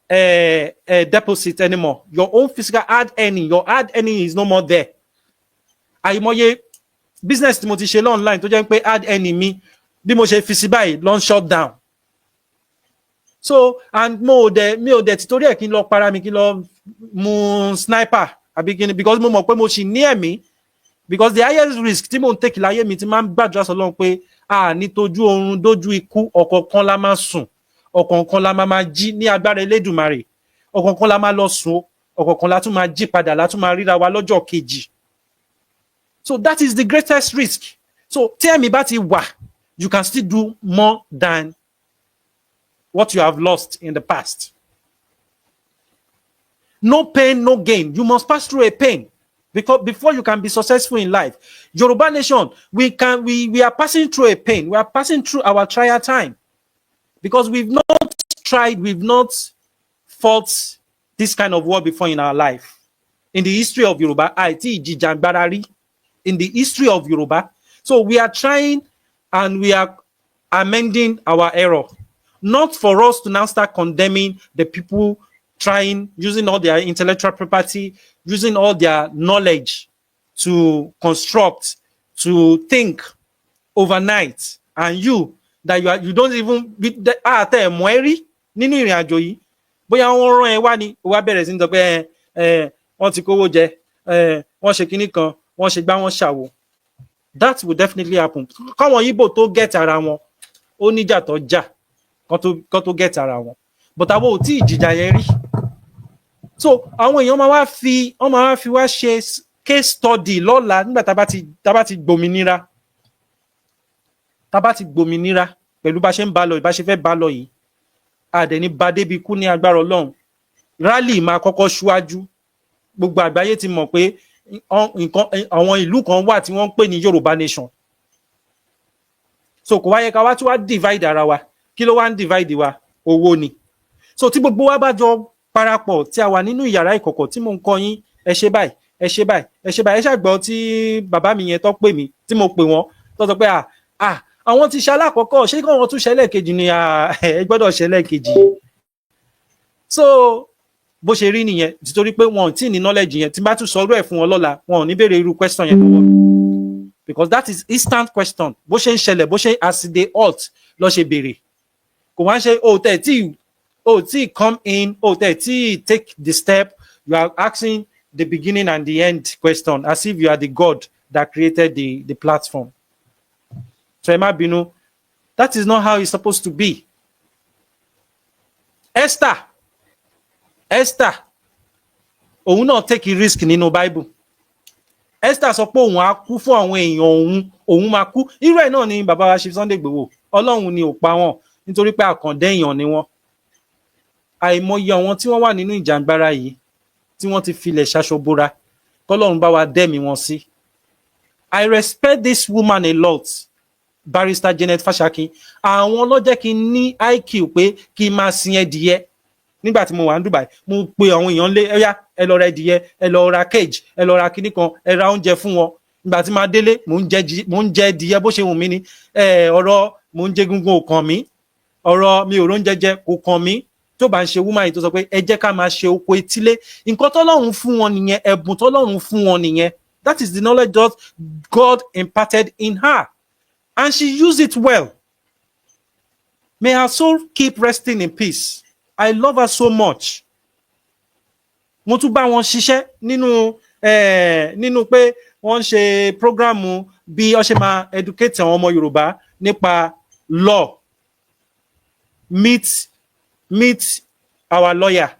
deposit anymore. Your own physical hard earning, your hard earning is no more there. Àìmọye business tí mo ti ṣe online tó jẹ́ pé hard earning mi bí mo ṣe fi sí báyìí lọ shut down. So and mi ò dẹ̀ ti torí ẹ̀ kí n lọ para mi kí n lọ mú sniper àbí kí ni because mo mọ̀ pé mo ṣì ní ẹ̀mí because the highest risk tí mo ń take láyé mi ti máa ń gbàdúrà sọ́lọ́run pé ní tójú oorun dójú ikú ọ̀kọ̀ọ̀kan la máa sùn ọ̀kọ̀ọ̀kan la máa jí ní agbára Elédùmarè ọ̀kọ̀ọ̀kan la máa lọ sùn ọ̀kọ̀ọ̀kan la tún máa jí padà la tún máa ríra wa lọ́jọ́ kejì. So that is the greatest risk. So tí ẹ̀mí bá ti wà, you can still do more than what you have lost in the past. No pain, no gain. You must pass through a pain because before you can be successful in life. Yoruba nation, we are passing through a pain. We are passing through our trial time because we've not tried, we've not fought this kind of war before in our life. In the history of Yoruba, in the history of Yoruba. So we are trying and we are amending our error. Not for us to now start condemning the people trying, using all their intellectual property, using all their knowledge to construct, to think overnight. And you, that you don't even nínú ìrìn àjò yìí bóyá wọ́n rán ẹ wá ní wá bẹ̀rẹ̀ sí ní sọ pé wọ́n ti kówó jẹ wọ́n ṣe kinní kan wọ́n ṣe gbá wọ́n ṣàwò. That will definitely happen. Káwọn Igbo tó get ara wọn ó níjà tó jà kan tó get ara wọn, but àwọn ò tí ì jìjà yẹn rí. So àwọn èèyàn máa wá fi wá ṣe case study lọ́la nígbà tá bá ti gbòmìnira pẹ̀lú bá ṣe ń bá lọ bá ṣe fẹ́ bá lọ yìí àdẹ̀ní bá débi kú ní agbára Ọlọ́run. Rally máa kọ́kọ́ ṣíwájú. Gbogbo àgbáyé ti mọ̀ pé àwọn ìlú kan wà tí wọ́n ń pè ní Yorùbá nation. So kò wáyé ká wá tí wá divide ara wa. Kí ló wá ń divide wa? Owó ni. So tí gbogbo wa bá jọ parapọ̀ tí a wà nínú ìyàrá ìkọ̀kọ̀ tí mo ń kọ́ yín ẹ ṣe báyìí ẹ ṣe báyìí ẹ ṣe báyìí ẹ ṣàgbọ́ tí bàbá mi yẹn tó pè mí tí mo pè wọ́n tó sọ pé àwọn ti ṣe alákọ̀ọ́kọ́ ṣé kí wọ́n tún ṣẹlẹ̀ kejì ni ẹ gbọ́dọ̀ ṣẹlẹ̀ kejì. So bó ṣe rí nìyẹn títorí pé wọn ò tí ní knowledge yẹn tí bá tún sọ̀rọ̀ ẹ̀ fún wọn lọ́la wọn ò ní béèrè irú question yẹn lọ́wọ́ mi because that is instant question. Bó ṣe ń ṣẹlẹ̀ bó ṣe as they ought lọ ṣe béèrè. Kò wá ń ṣe come in take the step. You are asking the beginning and the end question as if you are the God that created the platform. So ẹ má bínú, that is not how it's supposed to be. Esther òun náà take a risk nínú Bible. Esther sọ pé òun á kú fún àwọn èèyàn òun máa kú. Irú ẹ̀ náà ni bàbá wa ṣe Sunday Igboho. Ọlọ́run ni ò pa wọ́n nítorí pé àkàndé èèyàn ni wọ́n. Àìmọye àwọn tí wọ́n wà nínú ìjàngbara yìí tí wọ́n ti filẹ̀ ṣaṣọbora kọ́lọ́run bá wa dẹ́mi wọn sí. I respect this woman a lot, Barrister Janet Fashakin. Àwọn ló jẹ́ kí n ní IQ pé kí n máa sin ẹdìyẹ. Nígbà tí mo wà ní Dubai mo pe àwọn èèyàn lé ẹyá ẹ lọ ra ẹdìyẹ ẹ lọ ra cage ẹ lọ ra kinní kan ẹ ra oúnjẹ fún wọn. Nígbà tí máa délé mò ń jẹ ẹdìyẹ bó ṣe wù mí ni ọ̀rọ̀ mò ń jẹ gungun òkàn mi. ọ̀rọ̀ mi ò róúnjẹ jẹ kò kàn mí tó bá ń ṣe woman yìí tó sọ pé ẹ jẹ́ ká máa ṣe oko etílé. Nǹkan tọ́lọ́run fún wọn nìyẹn, ẹ̀bùn tọ́lọ́run fún wọn nìyẹn. That is the knowledge that God imparted in her, and she used it well. May her soul keep resting in peace. I love her so much. Mo tún bá wọn ṣiṣẹ́ nínú pé wọ́n ṣe prógrámù bí wọ́n ṣe máa educate àwọn ọmọ Yorùbá nípa law. Meet our lawyer,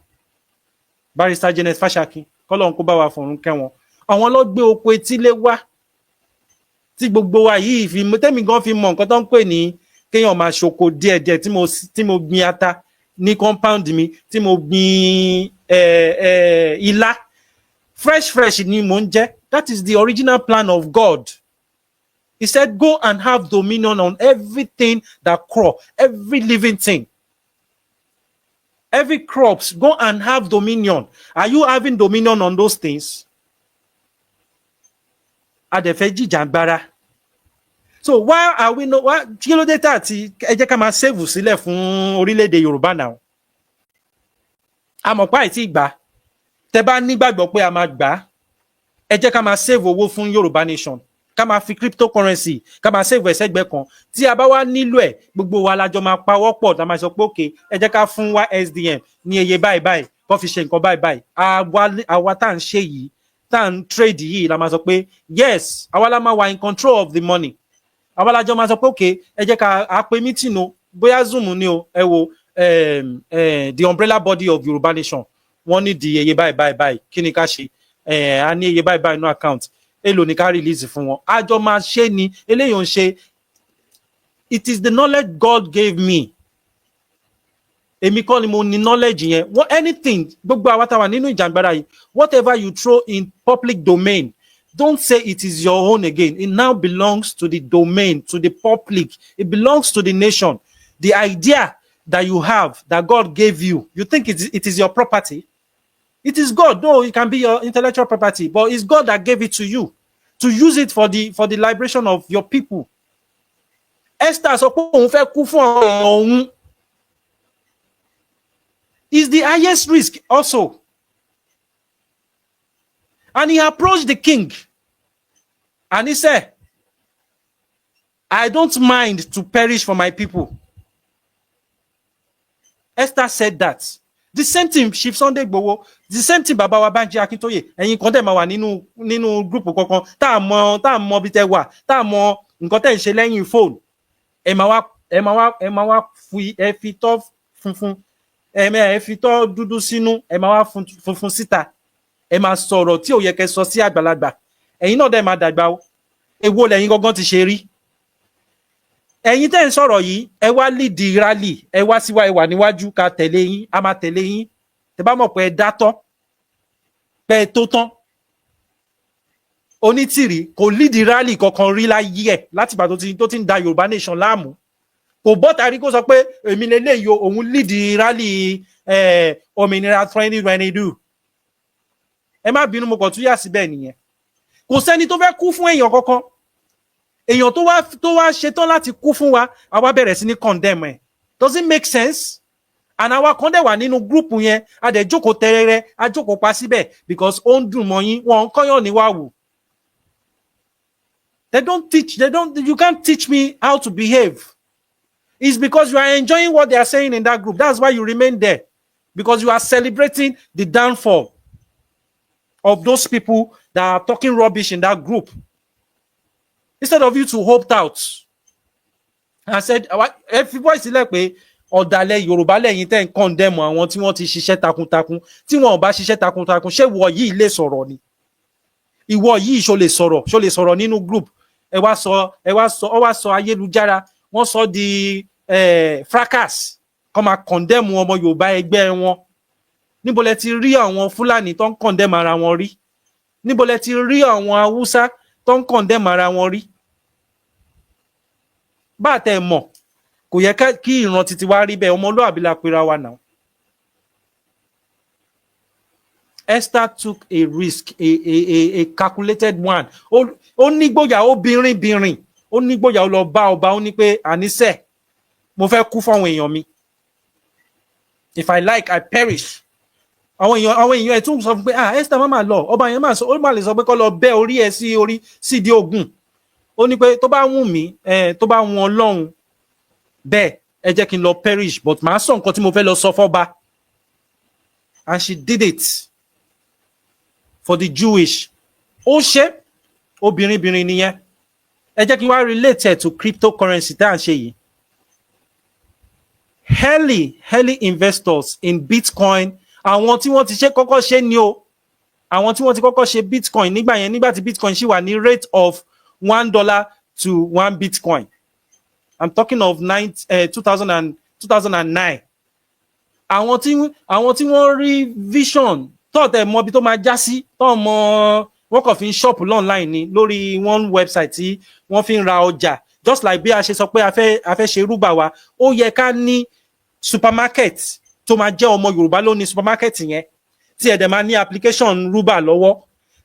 Barrister Janet Fashakin, kọ́lọ́run kó bá wa fọ̀run kẹ́wọn. Àwọn ló gbé oko etílé wá tí gbogbo wa yìí tẹ́mi gan fi mọ nǹkan tó ń pè ní kéèyàn máa ṣoko díẹ̀díẹ̀, tí mo gbin ata ní compound mi, tí mo gbin ilá fresh ni mo ń jẹ. That is the original plan of God. He said, go and have dominion on everything that crop, every living thing. Every crops, go and have dominion. Are you having dominion on those things? Adẹ̀fẹ́ jìjàgbara. So why are we not? Kí ló dé tá tí ẹ jẹ́ ká máa save sílẹ̀ fún orílẹ̀-èdè Yorùbá now? A mọ̀ pé àìtí ìgbà. Tẹ́ bá nígbàgbọ́ pé a máa gbà, ẹ jẹ́ ká máa save owó fún Yorùbá nation. Ká máa fi cryptocurrency, ká máa save ẹ̀sẹ̀gbẹ́ kan. Tí a bá wá nílò ẹ̀, gbogbo wa lájọ máa pawọ́ pọ̀, tá máa sọ pé okay, ẹ jẹ́ ká fún wa SDM ní iye báyìí, kó fi ṣe nǹkan báyìí. Àwa tá ń ṣe yìí, tá ń trade yìí, la máa sọ pé yes, àwa la máa wà in control of the money. Àwa lájọ máa sọ pé okay, ẹ jẹ́ ká a pè meeting o, bóyá Zoom ni o, ẹ wo the umbrella body of Yoruba nation. Wọ́n ní di iye báyìí, kí ni ká ṣe? A ní iye báyìí no account. Èló ni ká release fún wọn. Àjọ máa ṣe ni, eléyìí ń ṣe. It is the knowledge God gave me. Èmi kọ́ ni mo ní knowledge yẹn. Anything, gbogbo àwa tá wà nínú ìjàngbara yìí, whatever you throw in public domain, don't say it is your own again. It now belongs to the domain, to the public. It belongs to the nation. The idea that you have, that God gave you, you think it is your property? It is God. No, it can be your intellectual property, but it's God that gave it to you to use it for the liberation of your people. Esther sọ pé òun fẹ́ kú fún òun. Is the highest risk also. And he approached the king and he said, I don't mind to perish for my people. Esther said that. The same thing Chief Sunday Gbogbo, the same thing Baba wa Banji Akintoye. Ẹ̀yin kan tẹ́ máa wà nínú group kankan tá mọ̀ bí tẹ́ wà, tá mọ̀ nǹkan tẹ́ ń ṣe lẹ́yìn phone. Ẹ máa wá fi tọ́ funfun, ẹ fi tọ́ dúdú sínú, ẹ máa wá funfun síta. Ẹ máa sọ̀rọ̀ tí ò yẹ kẹ́ sọ sí àgbàlagbà. Ẹ̀yin náà dẹ̀ máa dàgbà o. Èwo lẹ́yìn gangan ti ṣe rí. Ẹ̀yin tẹ́ ń sọ̀rọ̀ yìí, ẹ wá lead rally, ẹ wá síwá, ẹ wà níwájú, ká tẹ̀lé yín, a máa tẹ̀lé yín. Tẹ́ bá mọ̀ pé ẹ dá tán, pé ẹ tó tán. Onítìrí kò lead rally kankan rí láyé ẹ̀ láti ìgbà tó ti ń da Yorùbá nation láàmú. Kò bọ́ta rí kó sọ pé èmi lélẹ́yìí o, òun lead rally òmìnira 2022. Ẹ má bínú, mo kàn tún yà síbẹ̀ nìyẹn. Kò sẹ́ni tó fẹ́ kú fún èèyàn kankan. Èèyàn tó wá ṣetán láti kú fún wa, àwa bẹ̀rẹ̀ sí ní condemn ẹ̀. Does it make sense? And àwa kan dẹ̀ wà nínú group yẹn, a dẹ̀ jókòó tẹ́rẹ́rẹ́, a jókòó pa síbẹ̀ because ó ń dùn mọ́ yín, wọn ń kọ́yàn níwáwù. You can't teach me how to behave. It's because you are enjoying what they are saying in that group. That's why you remain there. Because you are celebrating the downfall of those people that are talking rubbish in that group. Instead of you to opt out and said, everybody is like pé ọ̀dàlẹ̀ Yorùbá lẹ́yìn tẹ́ ń condemn àwọn tí wọ́n ti ṣiṣẹ́ takuntakun, tí wọ́n ò bá ṣiṣẹ́ takuntakun, ṣé ìwọ yìí lè sọ̀rọ̀ ni? Ìwọ yìí ṣó lè sọ̀rọ̀ nínú group. Ẹ wá sọ ayélujára, wọ́n sọ di fracas, kó máa condemn ọmọ Yorùbá ẹgbẹ́ wọn. Níbo lẹ ti rí àwọn Fúlàní tó ń condemn ara wọn rí? Níbo lẹ ti rí àwọn Haúsá tó ń condemn ara wọn rí? Bá tẹ́ mọ̀, kò yẹ kí ìran títí wá rí bẹ́ẹ̀, ọmọlúàbí la pera wa náà. Esther took a risk, a calculated one. Ó nígbòyà, ó bìnrin. Ó nígbòyà, ó lọ bá ọba, ó ní pé àníṣe mo fẹ́ kú fún àwọn èèyàn mi. If I like, I perish. Àwọn èèyàn ẹ̀ tún sọ fún pé Esther má máa lọ, ọba yẹn máa sọ, ó máa lè sọ pé kó lọ bẹ́ orí ẹ̀ sí orí sídìí Ògún. Ó ní pé tó bá wù mí, tó bá wù Ọlọ́run bẹ́ẹ̀, ẹ jẹ́ kí n lọ perish, but màá sọ nǹkan tí mo fẹ́ lọ sọ fọ́ba. And she did it for the Jewish. Ó ṣe obìnrin nìyẹn. Ẹ jẹ́ kí n wá relate it to cryptocurrency tá à ń ṣe yìí. Early investors in Bitcoin, àwọn tí wọ́n ti ṣe kọ́kọ́ ṣe ni o. Àwọn tí wọ́n ti kọ́kọ́ ṣe Bitcoin nígbà yẹn, nígbà tí Bitcoin ṣì wà ní rate of $1 to 1 Bitcoin. I'm talking of 2009. Àwọn tí wọ́n rí vision tó tẹ̀ mọ̀ bí tó máa já sí, tó mọ̀ wọ́n kàn fi ń shop online ni lórí one website tí wọ́n fi ń ra ọjà. Just like bí a ṣe sọ pé a fẹ́ ṣe rúbà wa, ó yẹ ká ní supermarket tó máa jẹ́ ọmọ Yorùbá ló ní supermarket yẹn, tí ẹ dẹ̀ máa ní application rúbà lọ́wọ́,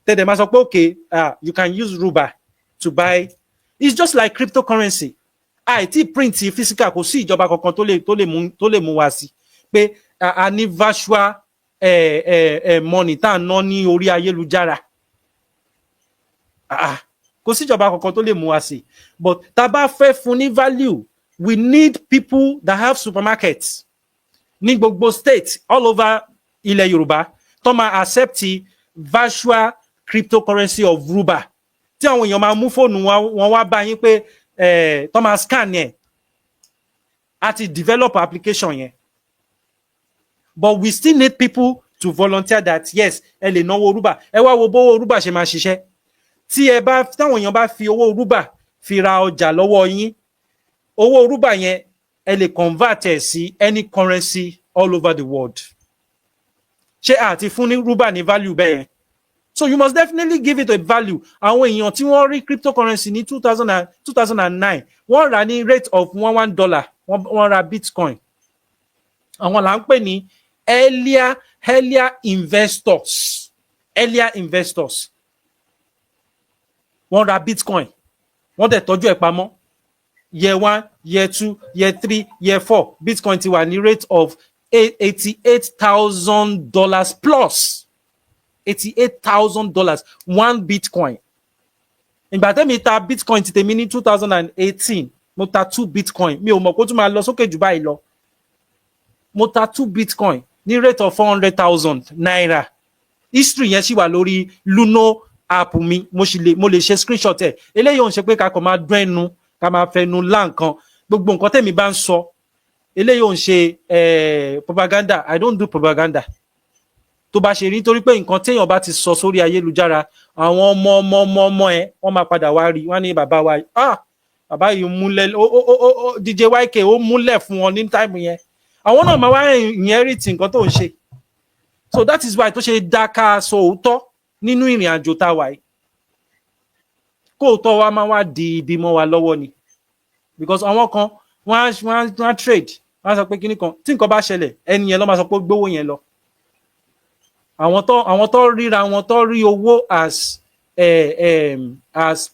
tẹ́ dẹ̀ máa sọ pé okay, you can use rúbà to buy. It's just like cryptocurrency. Àìtí print physical, kò sí ìjọba kankan tó lè mú wa sí pé a ní virtual money tá à ń ná ní orí ayélujára. Kò sí ìjọba kankan tó lè mú wa sí. But tá bá fẹ́ fún ní value, we need people that have supermarkets ní gbogbo state all over ilẹ̀ Yorùbá tó máa accept virtual cryptocurrency of rúbà, tí àwọn èèyàn máa mú fóònù wọn wá bá yín pé tó máa scan yẹn àti develop application yẹn. But we still need people to volunteer that yes, ẹ lè náwó rúbà. Ẹ wá wo bówó rúbà ṣe máa ṣiṣẹ́. Táwọn èèyàn bá fi owó rúbà fi ra ọjà lọ́wọ́ yín, owó rúbà yẹn ẹ lè convert ẹ̀ sí any currency all over the world. Ṣé àti fún ní rúbà ní value bẹ́ẹ̀? So you must definitely give it a value. Àwọn èèyàn tí wọ́n rí cryptocurrency ní 2009, wọ́n rà ní rate of $1, wọ́n ra Bitcoin. Àwọn là ń pè ní earlier investors. Wọ́n ra Bitcoin, wọ́n dẹ̀ tọ́jú ẹ̀ pamọ́. Year 1, year 2, year 3, year 4, Bitcoin ti wà ní rate of $88,000 plus. $88,000 one Bitcoin. Ìgbà tẹ́mi ta Bitcoin ti tèmi ní 2018, mo ta 2 Bitcoin. Mi ò mọ̀ kó tún máa lọ sókè jù báyìí lọ. Mo ta 2 Bitcoin ní rate of 400,000 naira. History yẹn ṣì wà lórí Luno app mi. Mo lè ṣe screenshot ẹ̀. Eléyìí ò ń ṣe pé ká kàn máa dún ẹnu, ká máa fẹnu lá nǹkan. Gbogbo nǹkan tẹ́mi bá ń sọ, eléyìí ò ń ṣe propaganda. I don't do propaganda. Tó bá ṣe rí, torí pé nǹkan téèyàn bá ti sọ sórí ayélujára, àwọn ọmọ ẹ wọ́n máa padà wá rí, wọ́n ní bàbá wa bàbá yìí múlẹ̀, DJ YK ó múlẹ̀ fún wọn ní táìmù yẹn. Àwọn náà máa wá inherit nǹkan tó ń ṣe. So that is why tó ṣe dá ká sọ òótọ́ nínú ìrìn àjò tá a wà yìí. Kó òótọ́ wa máa wá di ibi mọ́ wa lọ́wọ́ ni. Because àwọn kan wọ́n á trade, wọ́n á sọ pé kíní kan, tí nǹkan bá ṣẹlẹ̀, ẹni yẹn ló máa sọ pé gbówó yẹn lọ. Àwọn tó ríra wọn tó rí owó as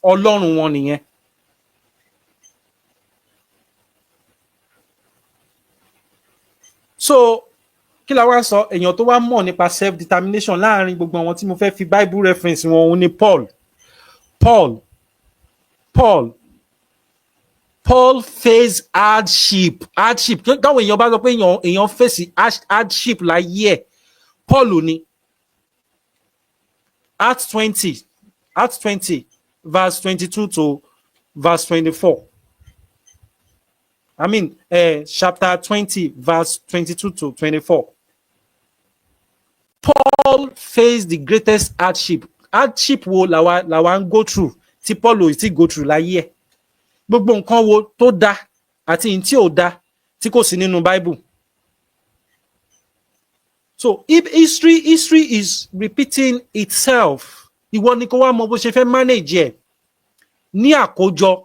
Ọlọ́run wọn nìyẹn. So kí la wá sọ, èèyàn tó wá mọ̀ nípa self determination láàrin gbogbo àwọn tí mo fẹ́ fi Bible reference wọn, òun ni Paul face hardship. Káwọn èèyàn bá sọ pé èèyàn face hardship láyé ẹ̀, Paul ni. Acts 20 verse 22 to verse 24. I mean, chapter 20 verse 22 to 24. Paul faced the greatest hardship. Hardship wo làwa ń go through tí Paul ò tí go through láyé ẹ̀. Gbogbo nǹkan wo tó dá àti ní tí ò dá tí kò sí nínú Bible. So if history is repeating itself, ìwọ ni kó wá mọ bó ṣe fẹ́ manage ẹ̀ ní àkójọ.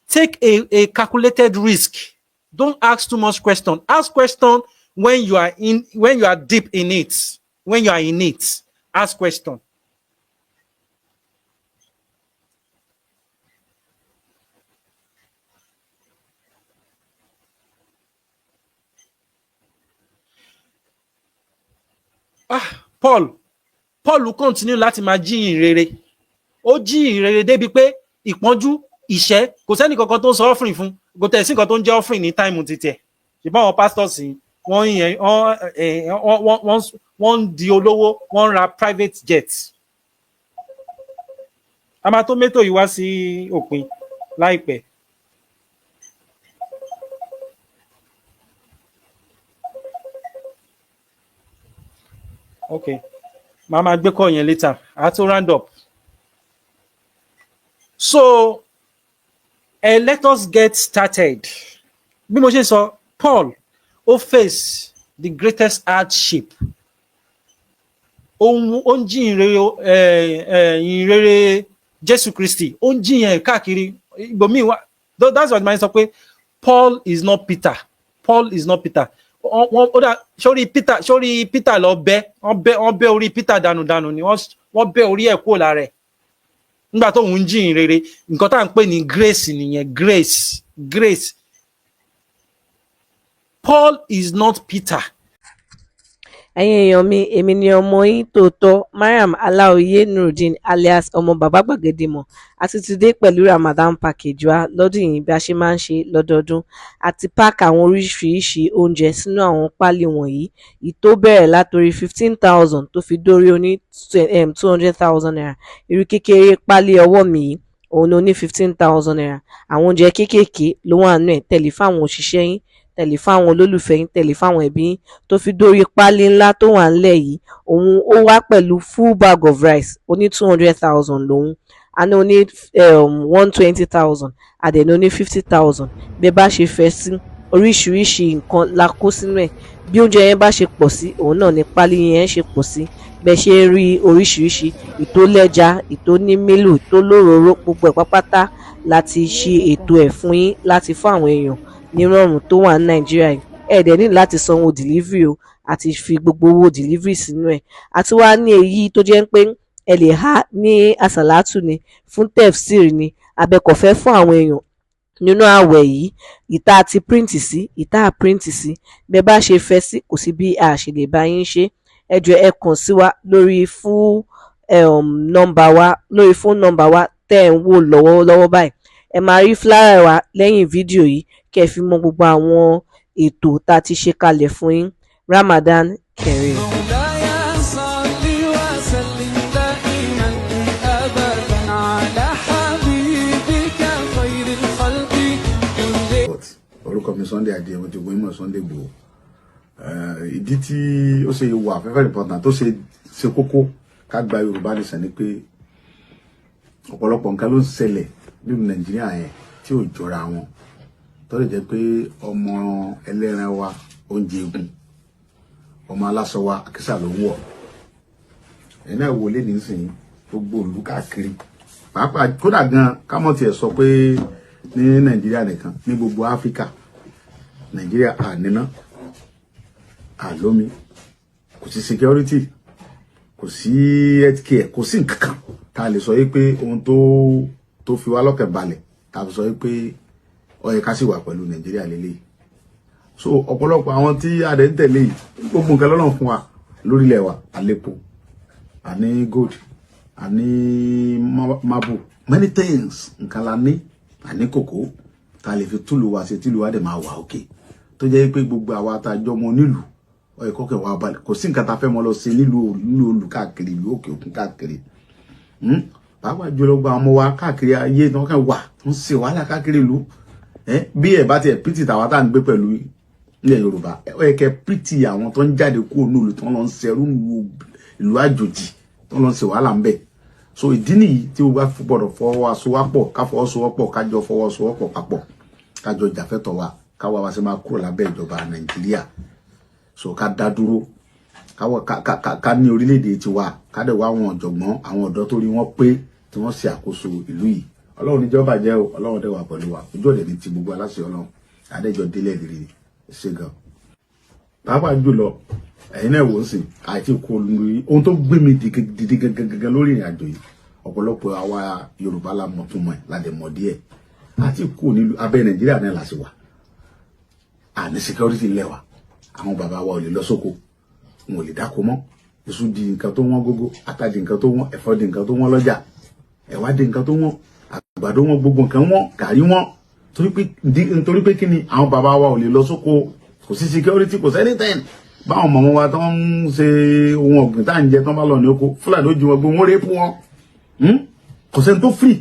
Take a calculated risk. Don't ask too much question. Ask question when you are deep in it. When you are in it, ask question. Paul continue láti máa jíyìn rere. Ó jíyìn rere débi pé ìpọ́njú ìṣẹ́ kò sẹ́ni kankan tó ń sọ offering fún, kò tẹ̀ sí nǹkan tó ń jẹ́ offering ní táìmù títẹ̀. Ṣùgbọ́n àwọn pastors wọ́n ń di olówó, wọ́n ń ra private jet. A máa tó mẹ́tò yìí wá sí òpin láìpẹ́. Okay, màá gbé call yẹn later. I have to round up. So, let us get started. Bí mo ṣe sọ, Paul ó face the greatest hardship. Ó ń jiyàn rere Jésù Kristi. Ó ń jiyàn káàkiri. Ibòmíì wá. That's what my sọ pé Paul is not Peter. Paul is not Peter. Sórí Peter lọ wọ́n bẹ́ orí Peter dànù ni wọ́n bẹ́ orí ẹ̀ kúrò lára ẹ̀ nígbà tó ń jìn rere. Nǹkan tá à ń pè ní grace nìyẹn. Grace. Paul is not Peter. ẹ̀yin èèyàn mi, èmi ni ọmọ yín tòótọ́ Mariam Aláòyé Nurudeen alias ọmọ bàbá gbàgede mọ̀. A ti ti dé pẹ̀lú Ramadan package wa lọ́dún yìí bí a ṣe máa ń ṣe lọ́dọọdún. A ti pack àwọn oríṣiríṣi oúnjẹ sínú àwọn páálí wọ̀nyí. Ìtó bẹ̀rẹ̀ látòrí 15,000 tó fi dórí oní 200,000 naira. Irú kékeré páálí ọwọ́ mi yìí òun ló ní 15,000 naira. Àwọn oúnjẹ kéékèèké ló wà nínú ẹ̀, tẹ̀lé fáwọn òṣìṣẹ́ yín, tẹ̀lé fáwọn olólùfẹ́ yín, tẹ̀lé fáwọn ẹbí yín, tó fi dórí páálí ńlá tó wà ńlẹ̀ yìí. Òun ó wá pẹ̀lú full bag of rice oní 200,000 lòun. A ní oní 120,000, àdẹ̀ní oní 50,000. Bẹ́ẹ̀ bá ṣe fẹ́ sí, oríṣiríṣi nǹkan la kó sínú ẹ̀. Bí oúnjẹ yẹn bá ṣe pọ̀ sí, òun náà ni páálí yẹn ṣe pọ̀ sí. Bẹ́ẹ̀ ṣe rí oríṣiríṣi ìtó lẹ́ja, ìtó ní mílù, ìtó lóróró, gbogbo ẹ̀ pápátá láti ṣe ètò ẹ̀ fún yín láti fún àwọn èèyàn ní rọrùn tó wà ní Nàìjíríà yìí. Ẹ dẹ̀ ní láti sanwó delivery o, àti fi gbogbo owó delivery sínú ẹ̀. Àti wá ní èyí tó jẹ́ pé ẹ lè há ní àsàlátù ni, fún tefsir ni, abẹ́kọ̀fẹ́ fún àwọn èèyàn nínú àwẹ̀ yìí. Ìta àti print sí, ìta print sí. Bẹ́ẹ̀ bá ṣe fẹ́ sí, kò sí bí a ṣe lè bá yín ṣe. Ẹ jọ̀ọ́ ẹ kàn sí wa lórí fún phone number wa tẹ́ ẹ̀ ń wò lọ́wọ́lọ́wọ́ báyìí. Ẹ máa rí flyer wa lẹ́yìn fídíò yìí kẹ́ ẹ fi mọ gbogbo àwọn ètò tá a ti ṣe kalẹ̀ fún yín. Ramadan Kareem. Orúkọ mi Sunday Adé, mo ti gbóyún mọ́ Sunday Igboho. Ìdí tí ó ṣe wà very important, tó ṣe kókó ká gba Yorùbá nìṣẹ́ ni pé ọ̀pọ̀lọpọ̀ nǹkan ló ń ṣẹlẹ̀ nínú Nàìjíríà yẹn tí ò jọra wọn. Tó lè jẹ́ pé ọmọ ẹlẹ́ran wa oúnjẹ egun, ọmọ aláṣọ wa àkísà ló wọ̀. Ẹ̀yin náà wọlé nísìnyí gbogbo ìlú káàkiri, pàápàá kódà gan kámọ́ tiẹ̀ sọ pé ní Nàìjíríà nìkan, ní gbogbo Áfíríkà, Nàìjíríà àníná, àlómi, kò sí security, kò sí healthcare, kò sí nǹkan kan tá a lè sọ pé ohun tó fi wá lọ́kàn balẹ̀ tá a sọ pé ó yẹ ká sì wà pẹ̀lú Nàìjíríà lélẹ̀. So ọ̀pọ̀lọpọ̀ àwọn tí a dẹ̀ ń tẹ̀lé yìí, gbogbo nǹkan lọ́nà fún wa lórílẹ̀ wa, àlépo, àní gold, àní marble, many things nǹkan la ní, àní kòkó tá a lè fi túlù wa ṣe tílù wa dẹ̀ máa wà òkè. Tó jẹ́ pé gbogbo àwa àtàjọ ọmọ nílùú ó yẹ kọ́kẹ́ wa balẹ̀, kò sí nǹkan tá a fẹ́ mọ́ lọ ṣe nílùú olùkáàkiri ìlú òkè òkun káàkiri. Pàápàá jùlọ gba ọmọ wa káàkiri ayé tó kàn wà tó ń ṣe wàhálà káàkiri ìlú. Bí ẹ bá tiẹ̀ pìtì tàwa tá à ń gbé pẹ̀lú ilẹ̀ Yorùbá, ó yẹ kẹ́ pìtì àwọn tó ń jáde kúrò nílùú tó ń lọ ń ṣerú ìlú àjòjì tó ń lọ ń ṣe wàhálà ń bẹ̀. So ìdí nìyí tí o bá gbọ́dọ̀ fọwọ́sowọ́pọ̀, ká fọwọ́sowọ́pọ̀, kájọ fọwọ́sowọ́pọ̀ papọ̀, kájọ jàfẹ́tọ̀ wa, káwa wá sí máa kúrò lábẹ́ ìjọba Nàìjíríà. So ká dá dúró, ká ní orílẹ̀-èdè tiwa, ká dẹ̀ wá àwọn ọ̀jọ̀gbọ́n, àwọn ọ̀dọ́ tó rí wọn pé tí wọ́n ṣe àkóso ìlú yìí. Ọlọ́run níjọba jẹ́ o, Ọlọ́run dẹ̀ wà pẹ̀lú wa, ojú ọ̀dẹ̀ ní ti gbogbo aláṣẹ Ọlọ́run, àdéjọ délẹ̀ rere ṣe gan. Pàápàá jùlọ ẹ̀yin náà wò ó sìn, àti kò lórí ohun tó gbé mi dìde gangan lórí ìrìn àjò yìí. Ọ̀pọ̀lọpọ̀ àwa Yorùbá la mọ̀ tún mọ̀ ẹ̀, la dẹ̀ mọ̀ díẹ̀. Àti kò nílùú abẹ́ Nàìjíríà náà la ṣe wà. Àní security ilẹ̀ wa, àwọn bàbá wa ò lè lọ sóko, wọn ò lè dáko mọ́, èso di nǹkan tó wọ́n gógó, ata di nǹkan tó wọ́n, ẹ̀fọ́ di nǹkan tó wọ́n lọ́jà, ẹ̀wà di nǹkan tó wọ́n, àgbàdo wọ́n, gbogbo nǹkan wọ́n, gàrí wọ́n. Nítorí pé kí ni àwọn bàbá wa ò lè lọ sóko, kò sí security, kò sí anything. Báwọn mọ̀mọ́ wa tó ń ṣe ohun ọ̀gbìn tá à ń jẹ tán bá lọ ní oko, Fúlàní ó jí wọn gbé wọn rẹ́pù wọn. Kò sẹ́ni tó free.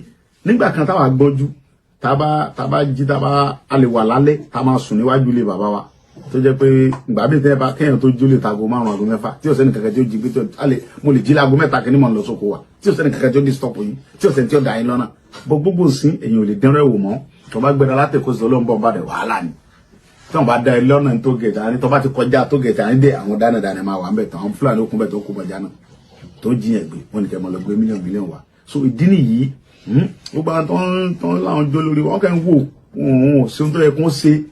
Nígbà kan táwa gbọ́njú, tá bá jí, a lè wà lálẹ́, tá máa sùn níwájú ilé bàbá wa. Tó jẹ́ pé ìgbà bí tẹ́ bá kéèyàn tó jólè tago 5 aago 6 tí ó sẹ́ni kankan tí ó jí gbé mo lè jí láago 7 kí ni mo lọ sóko wa tí ó sẹ́ni kankan tí ó disturb yín tí ó sẹ́ni tí ó dà yín lọ́nà. Gbogbo sí èyàn ò lè dẹ́rẹ́ wò mọ́. Tó bá gbéra látẹ̀kọ́ sí ọlọ́mbọ̀n bá rẹ̀ wàhálà ni. Tí wọ́n bá da ilé ọ̀nà tó gẹ̀ẹ́ta ní tó bá ti kọjá tó gẹ̀ẹ́ta ní dé àwọn dánadáná máa wà ń bẹ̀ tán àwọn Fúlàní okùn bẹ̀ tó kú bọ̀já náà tó jiyàn gbé wọn ni kẹ́ mọ́ lọ gbé mílíọ̀nù wa. So ìdí nìyí gbogbo àwọn tó ń láwọn jó lórí wọn kẹ́ ń wò wọn ò sí ohun tó yẹ kó ṣe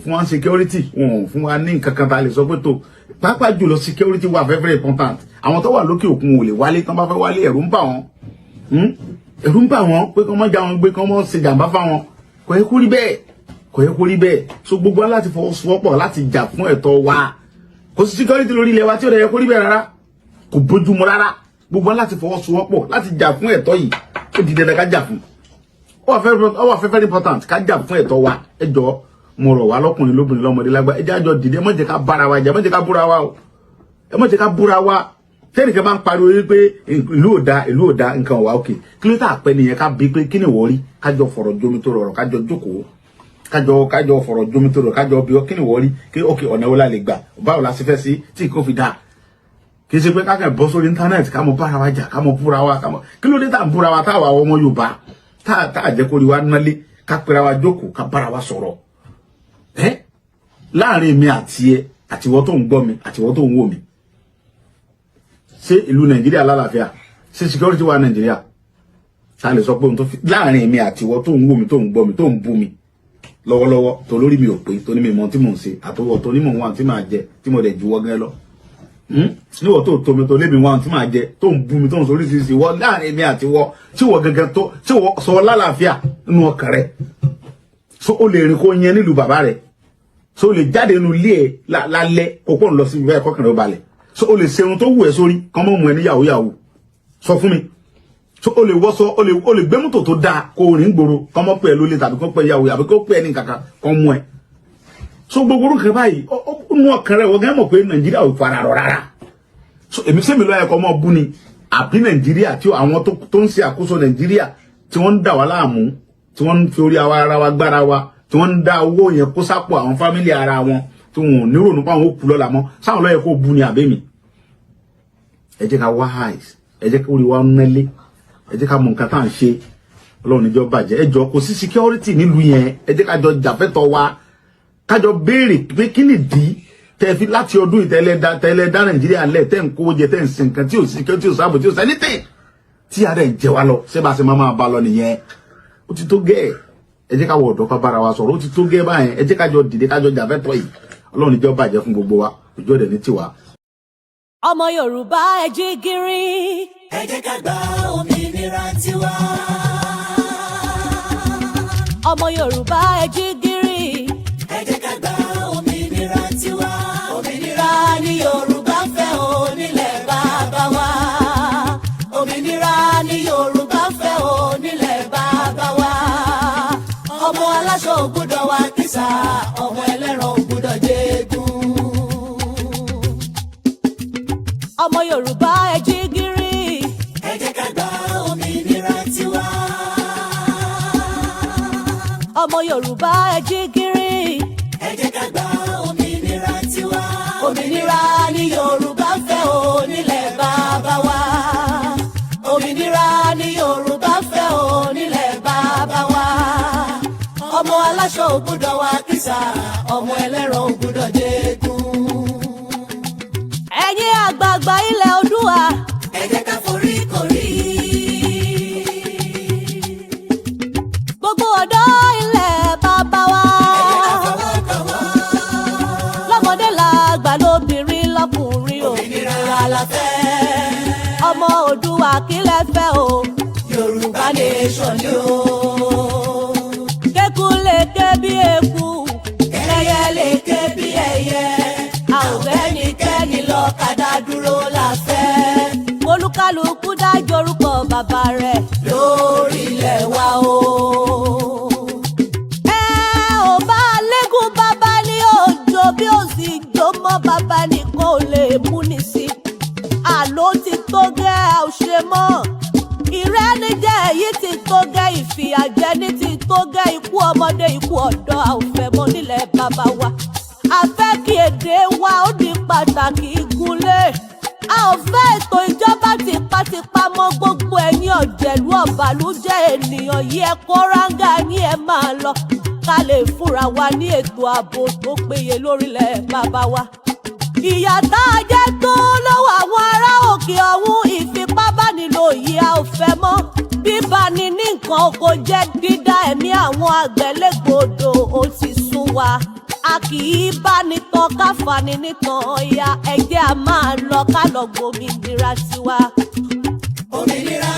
fún wa security fún wa ní nǹkan kan tá a lè sọ pé tó pàápàá jùlọ security wà very important. Àwọn tó wà lókè òkun ò lè wálé tán bá fẹ́ wálé ẹ̀rù ń bà wọ́n pé kọ́ mọ́ já wọn gbé kọ́ mọ́ ṣe jàǹbá fáwọn kò yẹ kó rí bẹ́ẹ̀. So gbogbo wa láti fọwọ́sowọ́pọ̀ láti jà fún ẹ̀tọ́ wa. Kò sí security lórí ilẹ̀ wa tí ó yẹ kó rí bẹ́ẹ̀ rárá, kò bójúmu rárá. Gbogbo wa láti fọwọ́sowọ́pọ̀ láti jà fún ẹ̀tọ́ yìí, ó di dandan ká jà fún. Ó wà very important ká jà fún ẹ̀tọ́ wa. Ẹ jọ̀ọ́ mo rọ̀ wá lọ́kùnrin lóbìnrin lọ́mọdé lágbà ẹ jẹ́ àjọ dìde, ẹ má jẹ́ ká bára wa jà, ẹ má jẹ́ ká búra wa o, ẹ má jẹ́ ká búra wa. Tẹ́nìkan bá ń pariwo wípé ìlú ò da nǹkan wà òkè kí ló tà pẹ́ nìyẹn ká bí pé kí ni wọ́n rí kájọ fọ̀rọ̀ jomi tó rọrọ̀ kájọ jókòó kájọ fọ̀rọ̀ jomi tó rọrọ̀ kájọ bí kí ni wọ́n rí kí òkè ọ̀nà wo la lè gbà báwo la ṣe fẹ́ sí tí kò fi dáa. Kì í ṣe pé kákan bọ́ sórí íńtánẹ́ẹ̀tì ká mọ bára wa jà ká mọ búra wa kí ló dé tá à ń búra wa táwa ọmọ Yorùbá tá à jẹ́ kó rí wa nálé ká pera wa jókòó ká bára wa sọ̀rọ̀ láàrin mi àti ẹ àtiwọ́ tó ń gbọ́ mi àtiwọ́ tó ń wò mí. Ṣé ìlú Nàìjíríà lálàáfíà? Ṣé security wà Nàìjíríà? Ta lè sọ pé ohun tó fi láàrin mi àtiwọ́ tó ń wò mí tó ń gbọ́ mi tó ń bú mi lọ́wọ́lọ́wọ́ tó lórí mi ò pé tó ní mi mọ tí mò ń ṣe àtọwọ́ tó ní mò ń wá tí màá jẹ tí mo dẹ̀ juwọ́ gẹ́ lọ. Níwọ̀ tó mi tó lébi wá tí màá jẹ tó ń bú mi tó ń sọ oríṣiríṣi wọ́ láàrin mi àtiwọ́ tí wọ́ gẹ́gẹ́ tó tí wọ́ sọ lálàáfíà nínú ọkàn rẹ̀. So o lè rìn kó yẹn nílùú bàbá rẹ̀. So o lè jáde nínú ilé ẹ̀ lálẹ́ kókó ń lọ sí ibẹ̀ kọ́kànlẹ́ ó balẹ̀. So o lè ṣe ohun tó wù ẹ́ sórí kàn mọ́ mú ẹ ní yahoo yahoo sọ fún mi. So o lè wọ́sọ o lè gbé mọ́tò tó dáa kó rìn gbòòrò kàn mọ́ pé ẹ lólè tàbí kó pé yahoo àbí kó pé ẹ ní kankan kàn mú ẹ. So gbogbo orúkọ báyìí nú ọkàn rẹ̀ wọ́n gẹ́ mọ̀ pé Nàìjíríà ò fara rọ rárá. So èmi sẹ́mi lọ́yẹ̀ kọ́ mọ́ bú ni àbí Nàìjíríà tí àwọn tó ń ṣe àkóso Nàìjíríà tí wọ́n ń dà wá láàmú tí wọ́n ń fi orí ara wa gbára wa tí wọ́n ń dá owó yẹn kó sápò àwọn fámílì ara wọn tí wọn ò nírònú pa àwọn òkú lọ́la mọ́ sáwọn lọ́yẹ̀ kó bú ni àbẹ́mi. Ẹ jẹ́ ká wá highs, ẹ jẹ́ ká orí wa nẹ́lé, ẹ jẹ́ ká mọ nǹkan tá à ń ṣe. Ọlọ́run níjọ́ bàjẹ́ ẹ jọ kò sí security nílùú yẹn, ẹ jẹ́ ká jọ jàfẹ́tọ̀ wa kájọ béèrè pé kí nìdí tẹ́ fi láti ọdún ìtẹ́lẹ̀ dá Nàìjíríà lẹ̀ tẹ́ ń kówó jẹ tẹ́ ń sin nǹkan tí ò sí security ò sábò tí ò sẹ́nítẹ̀ tí ara ẹ̀ jẹ wá lọ ṣé bá ṣe máa bá lọ nìyẹn. Ó ti tó gẹ́ẹ̀ ẹ jẹ́ ká wọ ọ̀dọ́ ká bára wa sọ̀rọ̀ ó ti tó gẹ́ẹ̀ báyẹn ẹ jẹ́ ká jọ dìde ká jọ jàfẹ́tọ̀ yìí. Ọlọ́run níjọ́ bàjẹ́ fún gbogbo wa ojú ọ̀dẹ̀ ní tiwa. Ọmọ Yorùbá ẹ jí gìrì. Ẹ jẹ́ ká gba òmìnira tiwa. Ọmọ Yorùbá ẹ jí gìrì. Ẹ jẹ́ ká gba òmìnira tiwa. Òmìnira ni Yorùbá fẹ́ o nílẹ̀ bàbá wa. Òmìnira ni Yorùbá fẹ́ o nílẹ̀ bàbá wa. Ọmọ aláṣọ ò gbọ́dọ̀ wá kìsà, ọmọ ẹlẹ́ran ò gbọ́dọ̀ jẹ́gun. Ọmọ Yorùbá ẹ jí gìrì. Ẹ jẹ́ ká gba òmìnira tiwa. Ọmọ Yorùbá ẹ jí gìrì. Ẹ jẹ́ ká gba òmìnira tiwa. Òmìnira ni Yorùbá fẹ́ o nílẹ̀ bàbá wa. Òmìnira ni Yorùbá fẹ́ o nílẹ̀ bàbá wa. Ọmọ aláṣọ ò gbọ́dọ̀ wá kìsà, ọmọ ẹlẹ́ran ò gbọ́dọ̀ jẹ́gun. Ẹ̀yin àgbààgbà ilẹ̀ Oòduà. Ẹ jẹ́ ká forí korí. Gbogbo ọ̀dọ́ ilẹ̀ bàbá wa. Ẹ jẹ́ ká fọwọ́sowọ́pọ̀. Lọ́mọdé làgbà lóbìnrin lọ́kùnrin òmìnira la fẹ́. Ọmọ Oòduà kí lẹ fẹ́ o. Yorùbá nation ni o. Kéku lè ké bí eku. Ẹyẹ lè ké bí ẹyẹ. A ò bẹ́nikẹ́ni lọ́kadà dúró la fẹ́. Olúkálùkù dájọ́ orúkọ bàbá rẹ̀ lórí ilẹ̀ wa o. Ò bá lẹ́gùn bàbá ní òjò bí ó sì jó mọ́ bàbá nìkan ò lè mú ní sí. Àló ti tó gẹ́ a ò ṣe mọ́. Ìrẹ́nijẹ èyí ti tó gẹ́, ìfìyàjẹni ti tó gẹ́, ikú ọmọdé ikú ọ̀dọ́ a ò fẹ́ mọ́ nílẹ̀ bàbá wa. A fẹ́ kí èdè wa ó di pàtàkì gúnlé. A ò fẹ́ ètò ìjọba tipátipá mọ́ gbogbo ẹ̀yin ọ̀jẹ̀lú ọ̀bàlújẹ́ ènìyàn yìí ẹ kó ráńgà ní ẹ máa lọ. Ká lè fúnra wa ní ètò ààbò tó péye lórílẹ̀ bàbá wa. Ìyà tá a jẹ tó lọ́wọ́ àwọn ará òkè ọ̀hún, ìfipábánilò yìí a ò fẹ́ mọ́. Bíbani ní nǹkan oko jẹ́ dídá ẹ̀mí àwọn àgbẹ̀ légbodò ó ti sún wa. A kì í bá ní tán ká fani nítàn ọ̀ya, ẹ jẹ́ a máa lọ ká lọ gbòmìnira tiwa. Òmìnira.